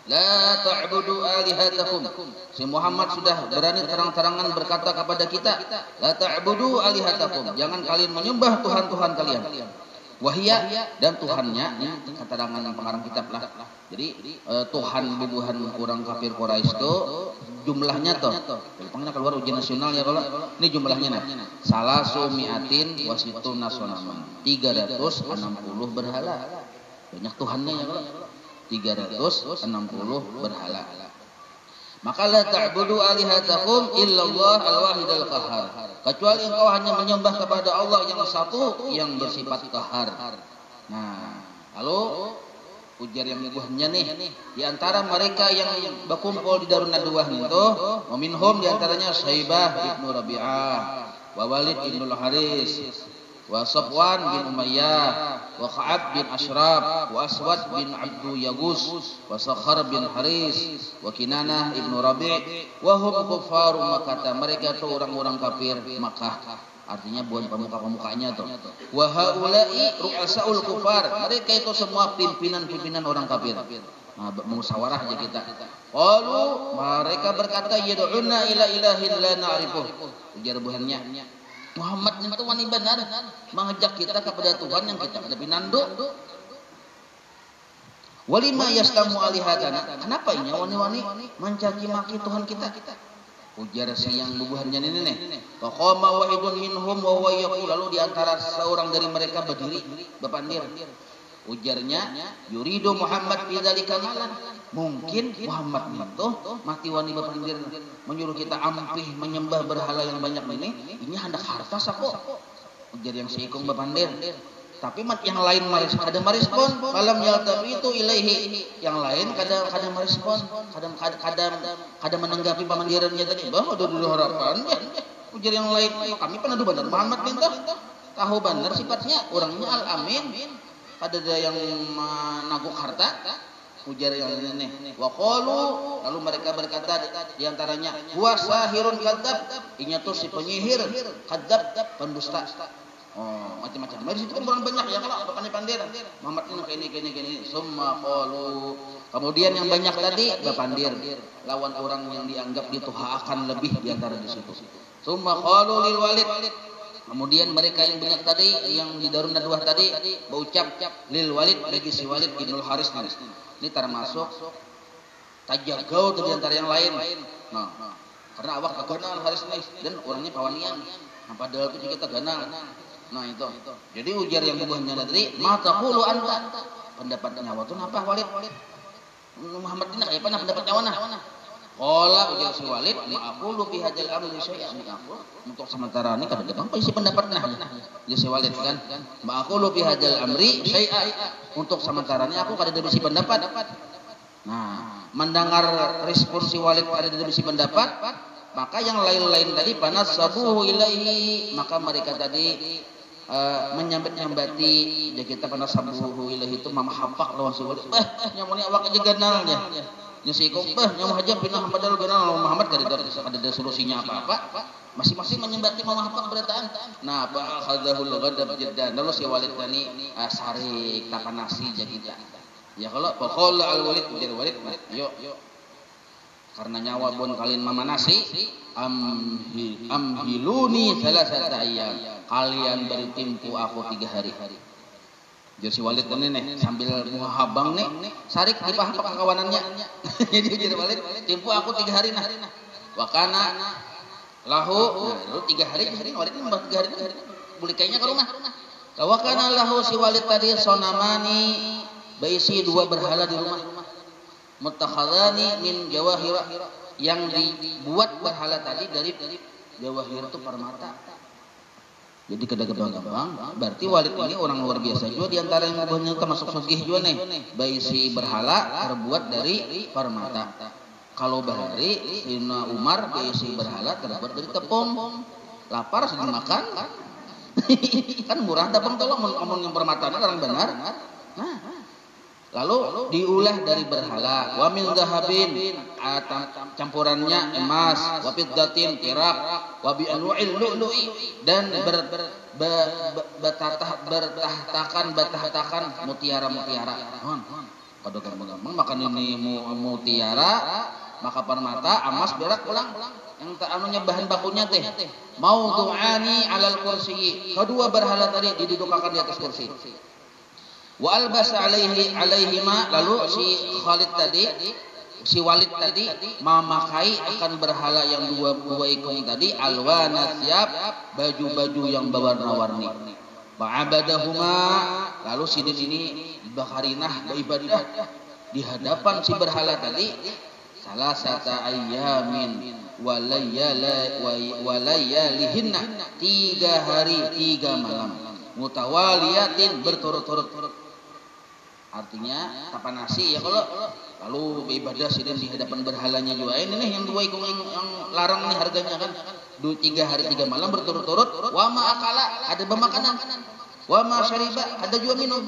la ta'budu alihatakum. Si Muhammad sudah berani terang-terangan berkata kepada kita, la ta'budu alihatakum. Jangan kalian menyembah Tuhan-Tuhan kalian. Wahia, dan Tuhannya, ini keterangan pengarang kitab lah. Jadi Tuhan bubuhan orang kafir Quraisy itu jumlahnya toh. Pokoknya keluar ujian nasional ya kalau ini jumlahnya nah. Salasu mi'atin wasituna sonaman. 360 berhala. Banyak Tuhannya ya kalau. 360 berhala. Maka la ta'budu alihatakum illallah al-wahidal qahar. Kecuali engkau hanya menyembah kepada Allah yang satu yang bersifat qahar. Nah, lalu ujar yang bubuhnya nih, di antara mereka yang berkumpul di Darun Nadwah itu, minhum di antaranya Syaibah ibnu Rabi'ah, wa Walid ibnu Haris, wa Safwan bin Umayyah, wa Ka'ab bin Ashraf, wa Aswad bin Abdu Yagus, wa Sakhar bin Haris, wa Kinanah ibnu Rabi', wa hum kuffaru Makkah. Mereka itu orang-orang kafir Makkah. Artinya bukan pemuka-pemukanya tuh. Wa haula'i ru'asaul kufar. Mereka itu semua pimpinan-pimpinan orang kafir. Nah, musyawarah aja kita. Qalu, mereka berkata yad'una ila ilahin la na'rifuh. Ujar buhannya, Muhammad itu wani benar mengajak kita kepada Tuhan yang kita hadapi nando. Walima yastamu alihatana. Kenapa ini wani-wani mencaci maki Tuhan kita? Ujar si yang bubuhannya ini nih. Faqama wahidun minhum wa huwa yaqul, lalu di antara seorang dari mereka berdiri berpandir. Ujarnya, yuridu Muhammad fi dzalika malan. Mungkin Muhammad itu mati wani berpandir menyuruh kita ampih menyembah berhala yang banyak ini hendak harta sako. Ujar yang seikung berpandir. Tapi yang lain kadang merespon, malam yaltafi itu ilaihi. Yang lain kadang merespon, kadang menanggapi pemandirannya tadi. Bah, ada dulu harapan. Ujar yang lain, kami pernah benar Muhammad minta tahu benar sifatnya, orangnya al-amin. Ada yang menaguk harta. Ujar yang ini. Wa qalu, lalu mereka berkata di antaranya, huwa sahirun kadzab. Inya tuh si penyihir, kadzab, pendusta. Oh, macam-macam. Dari situ kan orang banyak ya kalau pandai-pandir. Muhammad ini. Summa qalu. Kemudian yang banyak tadi berpandir lawan orang yang dianggap dituhakan lebih di antara di situ. Summa qalu lil Walid. Kemudian mereka yang banyak tadi yang di Darun Nadwah tadi berucap lil Walid bagi si Walid ibnu Haris ini termasuk tajagau di antara yang lain. Nah, karena awak keganal Haris ini dan orangnya pawanian. Nah, padahal itu kita ganal. Nah itu. Jadi ujar yang bubuhnya tadi, mata qulu anta. Pendapatnya waktu napa Walid? Muhammad ini kayak mana pendapat nyawana? Qala ujar si Walid, ma'aqulu fi hadzal amri syai'an. Aku untuk sementara ini kada apa isi pendapatnya. Dia si Walid kan, ma'aqulu fi hadzal amri syai'an. Untuk sementara ini aku kada ada bisi pendapat. Nah, mendengar respon si Walid kada ada bisi pendapat, maka yang lain-lain tadi panas sabuhu ilaihi, maka mereka tadi menyambat-nyambati ya kita panas sabuhu ilaihi itu mama hapak lawan si Walid. Nyamuni awak aja ganalnya. Nya si ikung nyamu haja pinah padahal ganal Muhammad kada ada solusinya apa-apa. Masing-masing menyambati mama hapak berataan. Nah, fa akhadahul ghadab jiddan. Lalu si Walid tani sarik tapanasi ja kita. Ya kalau faqala al Walid ujar Walid, yuk karena nyawa pun kalian memanasi amhiluni salasata ayyam, kalian beri tempo aku 3 hari. Jadi si Walid ini nih sambil muhabang nih sarik di paha kawanannya. Jadi ujar Walid, tempo aku 3 hari nah. Wakana lahu, lalu 3 hari Walid ini 3 hari boleh kayaknya ke rumah. Wakana lahu si Walid tadi sonamani berisi 2 berhala di rumah. Mutakhadhani min jawahira, yang dibuat berhala tadi dari jawahir itu permata. Jadi kada gampang. Berarti Walid ini orang luar biasa juga di antara yang banyak termasuk sugih juga nih. Bayi si berhala terbuat dari permata. Kalau bahari Sayyidina Umar bayi si berhala terbuat dari tepung. Lapar sudah makan. Kan murah tepung tolong ngomong yang permata orang benar. Nah, lalu diulah dari berhala. Wa min zahabin, campurannya emas, wa fiddatin perak, wa bi anwa'il lu'lu'i, dan bertahtakan mutiara-mutiara. Kada gampang makan ini mutiara, maka permata, emas, perak ulang. Yang anunya bahan bakunya teh maudu'ani 'alal kursi. Kedua berhala tadi didudukakan di atas kursi. Wa albasa alaihima, lalu si Walid tadi memakai akan berhala yang dua ikung tadi alwana siap, baju-baju yang berwarna-warni. Ba'abadahuma, lalu sidin ini bakharinah beribadah di hadapan si berhala tadi salah satu ayamin walayalihinna, 3 hari 3 malam mutawaliyatin berturut-turut. Artinya kapan nasi ya kalau lalu beribadah sidin di hadapan berhalanya juga. Ini nih yang dua ikung yang larang nih harganya kan 3 hari 3 malam berturut-turut. Wa ma akala, ada bermakanan. Wa ma syariba, ada juga minum.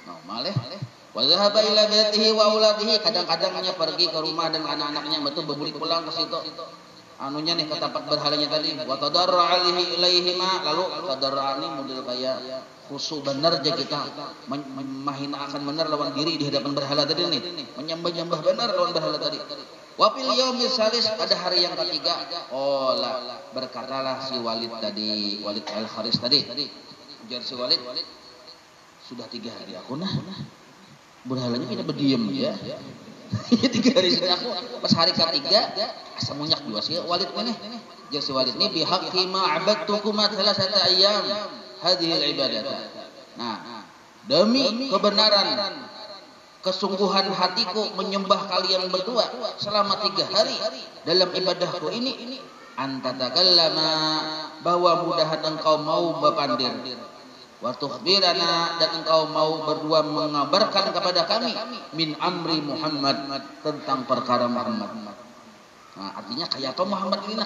Normal ya. Wa zahaba ila baitihi wa auladihi, kadang-kadangnya pergi ke rumah dan anak-anaknya betul berbulik pulang ke situ. Anunya nih ke tempat berhalanya tadi. Wa tadarra alaihi ilaihima, lalu tadarra ini model kayak khusyuk benar aja kita menghina akan benar lawan diri di hadapan berhala tadi nih, menyembah-nyembah benar lawan berhala tadi. Wa fil yaumil salis, pada hari yang ketiga, berkatalah si Walid tadi, Walid Al-Kharis tadi, ujar si Walid, sudah 3 hari aku berhalanya kita berdiam ya. 3 hari sudah aku, pas hari ketiga asam munyak juga si Walid ini. Ujar si Walid ini bihaqqi ma abadtukum thalathata ayyam hadhil ibadata. Nah, demi kebenaran kesungguhan hatiku menyembah kalian berdua selama 3 hari dalam ibadahku ini, antatakallama, bahwa mudahan engkau mau berpandir, wa tukhbirana, dan engkau mau berdua mengabarkan kepada kami min amri Muhammad, tentang perkara Muhammad. Nah, artinya kayak apa Muhammad ini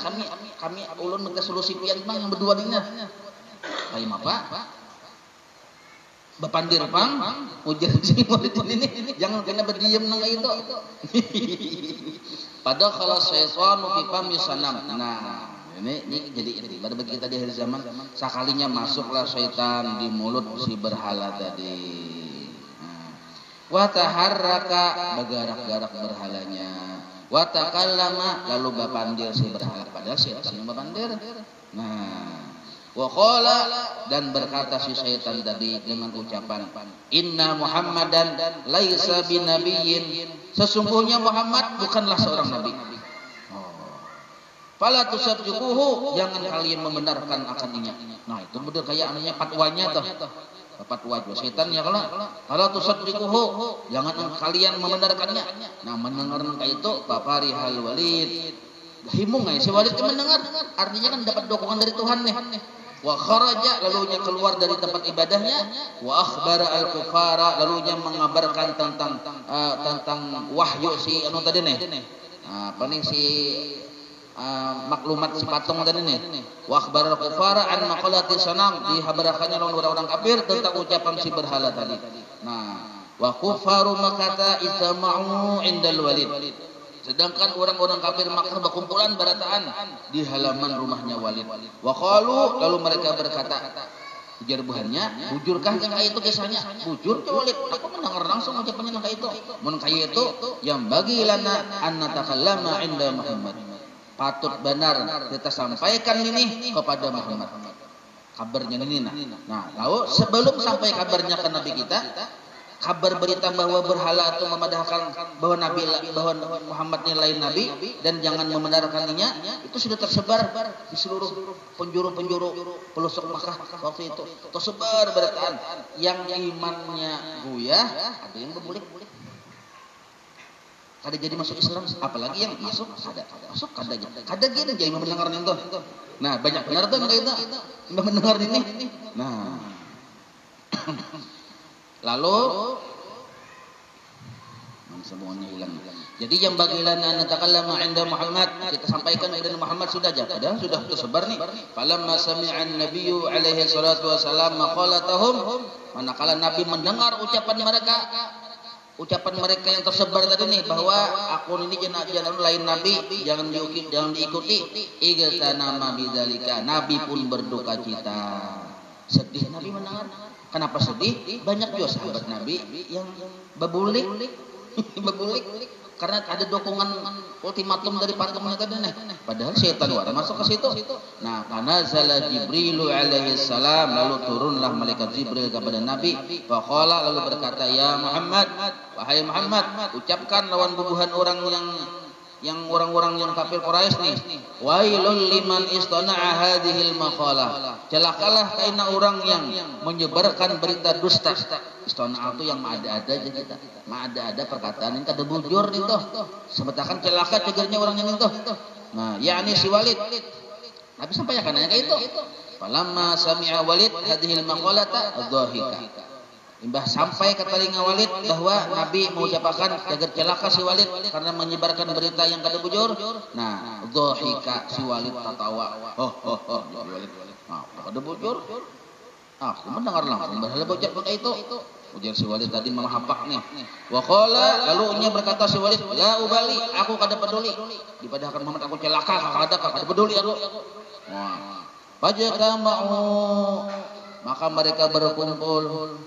kami ulun minta solusi pian yang berdua ini. Kayak apa? Bapandir pang, ujar si Walid ini, jangan kena berdiam nang itu. Padahal kalau syaitan fi fami sanam. Nah, ini jadi pada bagi kita di akhir zaman, sekalinya masuklah syaitan di mulut si berhala tadi. Wa taharraka, bergerak-gerak berhalanya. Wa takallama, lalu bapandir si berhala, padahal syaitan yang bapandir. Nah, wa qala, dan berkata si syaitan tadi dengan ucapan, inna Muhammadan laisa binabiyyin, sesungguhnya Muhammad bukanlah seorang nabi. Fala tusaddiquhu, jangan kalian membenarkan akannya. Nah, itu betul kayak anunya fatwanya tuh. Fatwa syaitan ya kalau fala tusaddiquhu, jangan kalian membenarkannya. Nah, mendengar kayak itu Farihal Walid, himung si Walid mendengar, artinya kan dapat dukungan dari Tuhan nih. Wa kharaja, lalunya keluar dari tempat ibadahnya. Wa akhbara al-kufara, lalunya mengabarkan tentang wahyu si anu tadi nih. Apa nih si maklumat si patung tadi nih. Wa akhbara al-kufara an maqalati sanam, dihabarkannya oleh orang kafir tentang ucapan si berhala tadi. Nah, wa kufaru makata istama'u indal Walid, sedangkan orang-orang kafir Makkah berkumpulan berataan di halaman rumahnya Walid. Wa qalu, lalu mereka berkata, ujar buhannya, bujurkah yang kayak itu kisahnya? Bujur ke Walid, aku mendengar langsung ucapannya yang kayak itu. Mun kayak itu yang bagi lana an natakallama inda Muhammad, patut benar kita sampaikan ini kepada Muhammad, kabarnya ini. Nah, lalu sebelum sampai kabarnya ke Nabi kita, kabar berita bahwa berhala itu memadahkan bahwa Muhammad ini lain nabi dan jangan membenarkannya, itu sudah tersebar di seluruh penjuru-penjuru pelosok Makkah waktu itu. Tersebar beritaan, yang imannya goyah, ada yang berbulik-bulik. kada jadi masuk Islam, apalagi yang masuk kada gini jadi mendengar itu. Nah, banyak benar tuh kita mendengar ini. Nah, lalu semuanya hilang. Jadi yang bagilan natakallama 'inda Muhammad, kita sampaikan kepada Muhammad sudah aja, padahal sudah tersebar nih. Falamma sami'an nabiyyu alaihi salatu wasalam maqalatahum, manakala Nabi mendengar ucapan mereka yang tersebar tadi nih, bahwa aku ini jangan lain Nabi, jangan diikuti. Igtanama bidzalika, Nabi pun berduka cita. Sedih Nabi mendengar. Kenapa sedih? Banyak juga sahabat Nabi yang bebulik karena ada dukungan ultimatum dari patungnya tadi nih. Padahal setan wara masuk ke situ. Nah, nazala Jibril alaihi salam, lalu turunlah malaikat Jibril kepada Nabi. Faqala, lalu berkata, ya Muhammad, wahai Muhammad, ucapkan lawan bubuhan orang yang orang-orang yang kafir Quraisy nih. Wailul liman istana'a hadhil maqalah. Celakalah kaina orang yang menyebarkan berita dusta. Istana'a itu yang ma'ada-ada aja kita. Ma'ada-ada perkataan yang kada bujur itu. Sebetakan celaka cegernya orang yang itu. Nah, yakni si Walid. Nabi sampaikan kayak itu. Falamma sami'a Walid hadhil maqalata adh-dhahika. Imbah sampai ke telinga Walid bahwa Nabi mengucapkan agar celaka si Walid karena menyebarkan berita yang kada bujur. Nah, dhahika, si Walid tertawa. Walid. Nah, kada bujur. Aku mendengar langsung berhala bocah itu. Ujar si Walid tadi malah hapak nih. Wa qala, lalu berkata si Walid, la ubali, aku kada peduli. Daripada akan Muhammad aku celaka, kada peduli aku. Wah. Fajtama'u, maka mereka berkumpul.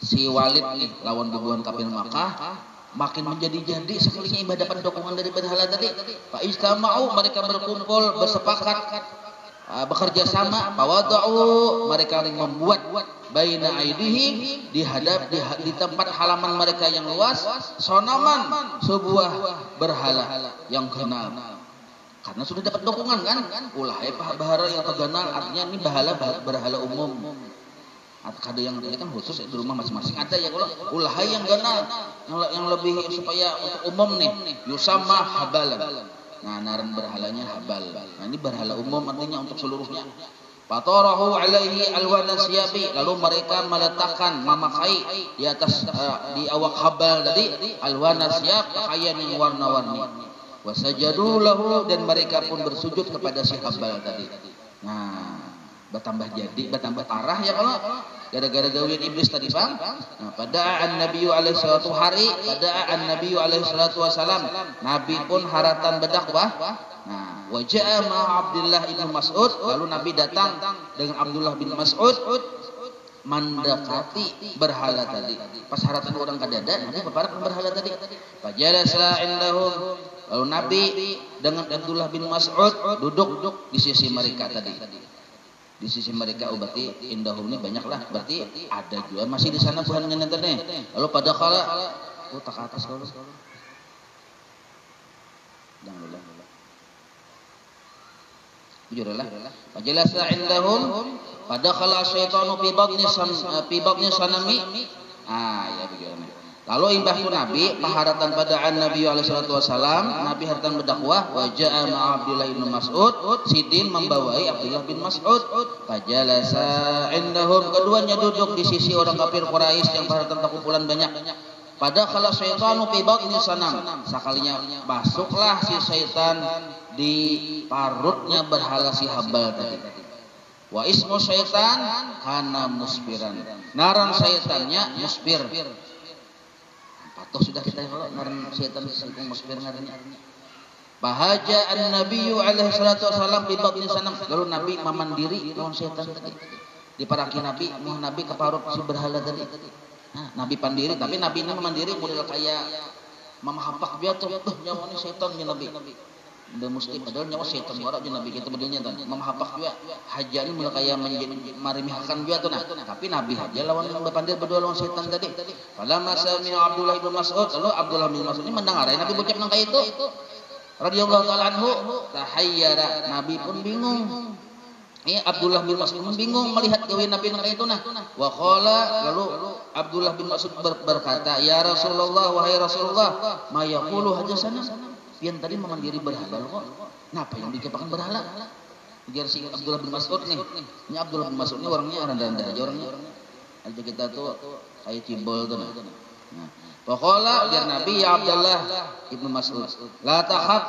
Si Walid nih lawan bubuhan kafir Makkah makin menjadi-jadi sekalinya ibadah dapat dukungan dari berhala tadi. Fa istama'u, mereka berkumpul bersepakat bekerja sama. Fawada'u, mereka membuat baina aidihim di tempat halaman mereka yang luas sonaman, sebuah berhala yang kenal. Karena sudah dapat dukungan kan? Ulah bahara yang terkenal, artinya ini berhala umum. Ada yang ini kan khusus di rumah masing-masing ada ya, kalau ulah yang ganal yang lebih supaya untuk umum nih yusama habalan. Nah, naran berhalanya habal. Nah, ini berhala umum artinya untuk seluruhnya. Fatarahu alaihi alwana siyabi, lalu mereka meletakkan memakai di atas di awak habal tadi alwana siyab, pakaian yang warna-warni. Wasajadu lahu, dan mereka pun bersujud kepada si habal tadi. Nah, bertambah parah ya kalau gara-gara gawin iblis tadi bang. Nah, pada Nabi alaihi salatu hari, pada Nabi alaihi salatu wasalam, Nabi pun haratan berdakwah. Nah, wajah ma Abdullah bin Mas'ud, lalu Nabi datang dengan Abdullah bin Mas'ud mendekati berhala tadi. Pas haratan orang kadada, Nabi berparak berhala tadi. Fajalasa indahum, lalu Nabi dengan Abdullah bin Mas'ud duduk di sisi mereka tadi. Di sisi mereka, berarti indahum ini banyaklah, berarti ada juga masih di sana bukan nyenentar nih. Lalu pada kala tak atas kalau bujurlah fajalasa indahum pada kala syaitanu fi batni sanami. Ya begini. Lalu imbah tu Nabi paharatan pada Nabi alaihi salatu wasalam, Nabi haratan berdakwah, wa jaa ma Abdullah bin Mas'ud, sidin membawai Abdullah bin Mas'ud. Fajalasa indahum, keduanya duduk di sisi orang kafir Quraisy yang haratan kumpulan banyak. Pada kala syaitanu fi batni sanam, sakalinya masuklah si syaitan di parutnya berhala si habal tadi. Wa ismu syaitan kana musfiran, naran syaitannya musfir. Toh sudah kita ngaran setan singkung musfir ngarannya. Bahaja an-nabiyyu alaihi salatu wasallam bi batni sanam, lalu Nabi memandiri lawan setan tadi. Diparaki Nabi, mau Nabi keparut si berhala tadi. Nah, Nabi pandiri, tapi Nabi ini memandiri model kayak mamahapak dia tuh nyawa ni setan ni Nabi. Udah mesti padahal nyawa setan warak je Nabi kita modelnya tadi. Mamahapak juga haja ni mulai kayak marimihkan juga tuh nah. Tapi Nabi haja lawan berpandir berdua lawan setan tadi. Falamma sami'a Abdullah bin Mas'ud, lalu Abdullah bin Mas'ud ini mendengar Nabi ucap nang kayak itu. Radhiyallahu ta'ala anhu, tahayyara, Nabi pun bingung. Abdullah bin Mas'ud bingung melihat gawe Nabi nang itu nah. Wa qala, lalu Abdullah bin Mas'ud berkata, "Ya Rasulullah, wahai Rasulullah, ma yaqulu hajasana?" Pian tadi memandiri berhala kok. Napa yang dikepakan berhala? Ujar si Abdullah bin Mas'ud nih. Ini Abdullah bin Mas'ud ini orangnya rendah-rendah aja orangnya. Aja kita tuh kayak cibol tuh. Nah, pokoknya ujar Nabi, ya Abdullah ibnu Mas'ud, la takhaf,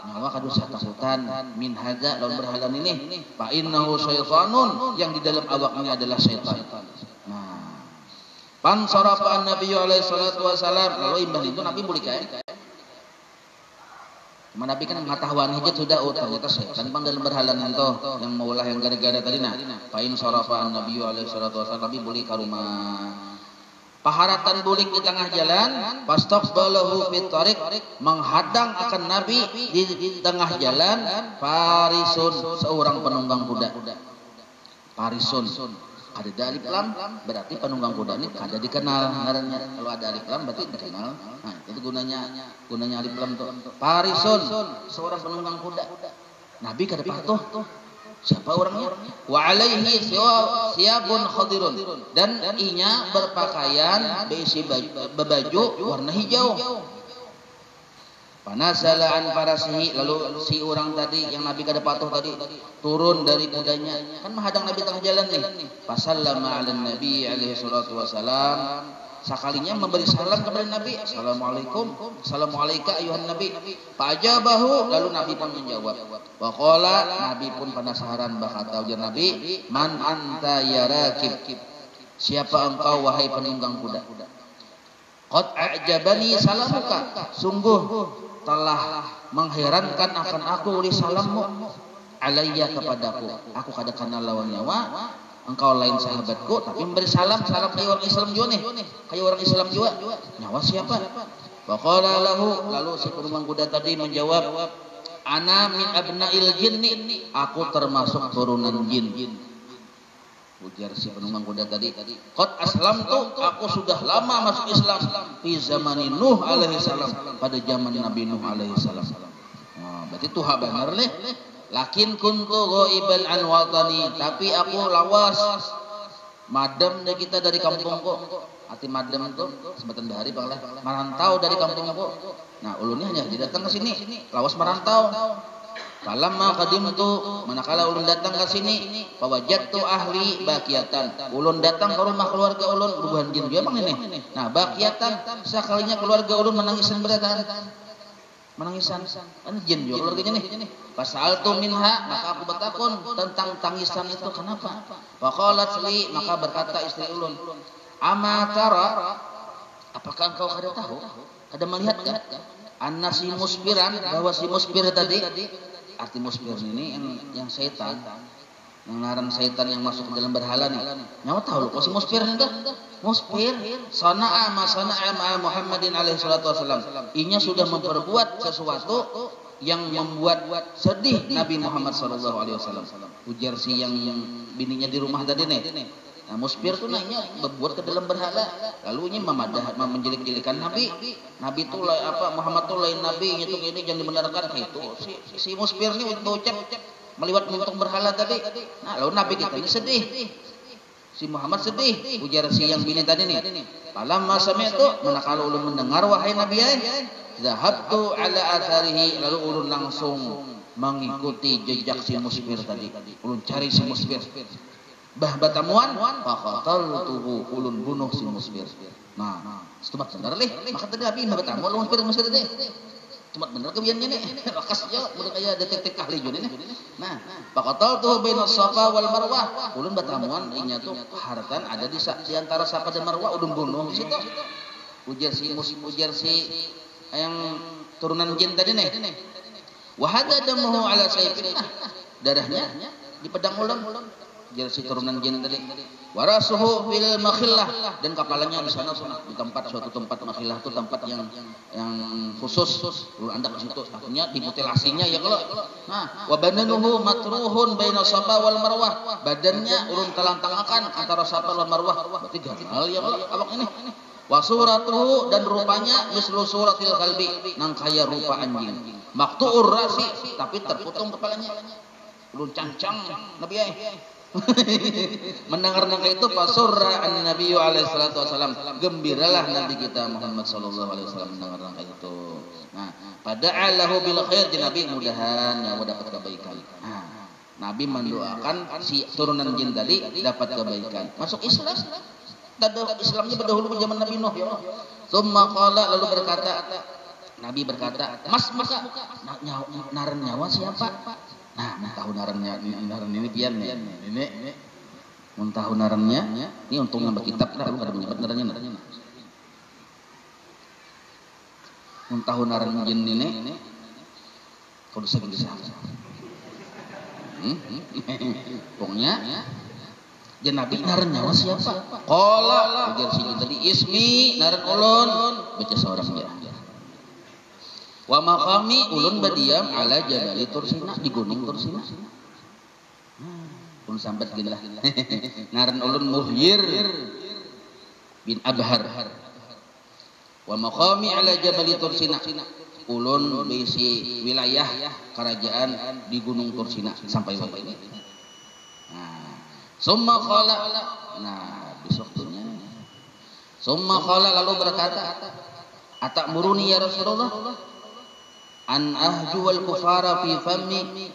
nyawa kadu takutan min hadza lawan berhalan ini, fa innahu syaitanun, yang di dalam awaknya adalah syaitan. Nah, pan sarafa Nabi alaihi salatu wasalam, lalu imbang itu Nabi balik kae. Cuma Nabi kan mengetahuan hijat sudah, oh ternyata syaitan bang dalam berhalan itu yang maulah yang gara-gara tadi nah. Fa in sarafa Nabi alaihi salatu wasalam, Nabi balik ke rumah. Paharatan bulik di tengah jalan, fastaqbalahu fit tariq, menghadang akan Nabi di tengah jalan, farisun, seorang penunggang kuda. Farisun, ada alif lam, berarti penunggang kuda ini kada dikenal ngarannya. Kalau ada alif lam berarti dikenal. Nah, itu gunanya alif lam tuh. Farisun, seorang penunggang kuda. Nabi kada patuh. Siapa orangnya? Wa alaihi siyabun khadirun, dan inya berpakaian berisi baju warna hijau. Panasala an farasihi, lalu si orang tadi yang Nabi kada patuh tadi turun dari kudanya, kan menghadang Nabi tengah jalan nih. Fasallama ala Nabi alaihi salatu wasalam, sekalinya memberi salam kepada Nabi, assalamualaikum, assalamualaikum ayuhan Nabi. Fajabahu, lalu Nabi pun menjawab. Wa qala, Nabi pun penasaran, berkata ujar Nabi, man anta ya rakib, siapa engkau wahai penunggang kuda? Qad a'jabani salamuka, sungguh telah mengherankan akan aku oleh salammu alayya kepadaku. Aku kada kenal lawan nyawa, engkau lain sahabatku, tapi memberi salam kayak orang Islam juga nih, kayak orang Islam juga. Nyawa siapa? Faqala lahu, lalu si penunggang kuda tadi menjawab, ana min abna'il jinni, aku termasuk turunan jin. Ujar si penunggang kuda tadi, qad aslamtu, aku sudah lama masuk Islam fi zamani Nuh alaihi salam, pada zaman Nabi Nuh alaihi salam. Nah, berarti tuha benar leh. Lakin kuntu ghaiban an watani, tapi aku lawas madam deh kita dari kampungku. Arti madam itu sebutan bahari banglah, merantau dari kampungku. Nah, ulunnya hanya datang ke sini, lawas merantau. Falamma qadimtu, manakala ulun datang ke sini, fawajadtu ahli baqiatan, ulun datang ke rumah keluarga ulun, rubuhan jin dia bang ini. Nah, baqiatan, sekalinya keluarga ulun menangisan beratan. Menangisan, kan jin juga keluarganya nih. Fasaltu minha, maka aku bertakun tentang tangisan itu kenapa? Faqalat li, maka berkata istri ulun, ama tara, apakah engkau kada tahu, kada melihat kan? Anna si musbiran, bahwa si musbir tadi, arti musbir ini yang setan, yang ngaran setan yang masuk ke dalam berhala nih. Nyawa tahu kok si musbir ini dah. Musbir sana'a ma sana'a ma Muhammadin alaihi salatu wasallam. Inya sudah memperbuat sesuatu yang membuat sedih Nabi Muhammad sallallahu alaihi wasallam. Ujar si yang bininya di rumah tadi nih. Nah, musbir tuh nanya berbuat ke dalam berhala, lalu ini menjelik-jelikan Nabi. Nabi tuh apa, Muhammad tuh lain Nabi, itu ini jangan dibenarkan. Itu si musbir ini untuk ucap meliwat muntung berhala tadi. Nah, lalu Nabi kita ini sedih. Si Muhammad sedih. Ujar si yang bini tadi nih. Falamma sami'tu, manakala ulun mendengar wahai Nabi ay, zahabtu ala atharihi, lalu ulun langsung mengikuti jejak si musbir tadi. Ulun cari si musbir. Bah batamuan, faqataltuhu, ulun bunuh si musbir. Nah, setumat bener leh. Maka tadi Nabi batamuan musbir tadi. Setumat bener kebiannya nih. Lakas yo, udah kayak detektif ahli jun ini. Nah, faqataltuhu baina Safa wal Marwah. Ulun batamuan inya tuh hartan ada di antara Safa dan Marwah, ulun bunuh situ. Ujar si yang turunan jin tadi nih. Wa hadza damuhu ala sayfin. Darahnya di pedang ulun. Jadi turunan jin tadi. Warasuhu fil makhillah, dan kepalanya di sana di tempat suatu tempat makhillah itu tempat yang khusus. Lu anda ke situ, akhirnya dimutilasinya ya kalau. Nah, wa badanuhu matruhun baina Safa wal Marwah. Badannya urun telang-telangan antara Safa wal Marwah. Berarti gamal ya kalau awak ini. Wa suratuhu, dan rupanya mislu suratil kalbi, nang kaya rupa anjing. Maqtu'ur rasi, tapi terputung kepalanya. ulun cancang Nabi mendengar itu pasurra an Nabi alaihi salatu wasallam, gembiralah Nabi kita Muhammad sallallahu alaihi wasallam mendengar itu. Nah, pada'alahu bil khair, Nabi mudahan nyawa dapat kebaikan. Nah, Nabi mendoakan si turunan jin tadi dapat kebaikan, masuk Islam. Islamnya berdahulu zaman Nabi Nuh. Summa qala, lalu berkata, Nabi berkata, Mas naran nyawa siapa? Nah, tahu naran ini pian nih. Ini mun tahu narannya, ini untungnya berkitab lah, kada menyebut narannya. Mun tahu naran jin ini, kalau bisa. Pokoknya jeung Nabi naran nyawa siapa? Qala, ujar si jin tadi, ismi naran ulun, baca seorang dia. Wa maqami, ulun badiam ala jabali Tursina, di gunung Tursina. Pun sambat gini lah. Ngaran ulun Muhyir bin Abhar. Wa maqami ala jabali Tursina. Ulun bisi wilayah kerajaan di gunung Tursina sampai waktu ini. Nah, summa qala. Nah, besoknya. Summa qala, lalu berkata, atamuruni ya Rasulullah an ahjuwal kufara fi fammi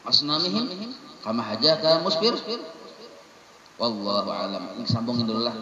asnamihim kama hajaka musbir. Wallahu alam. Ini sambungin dulu lah.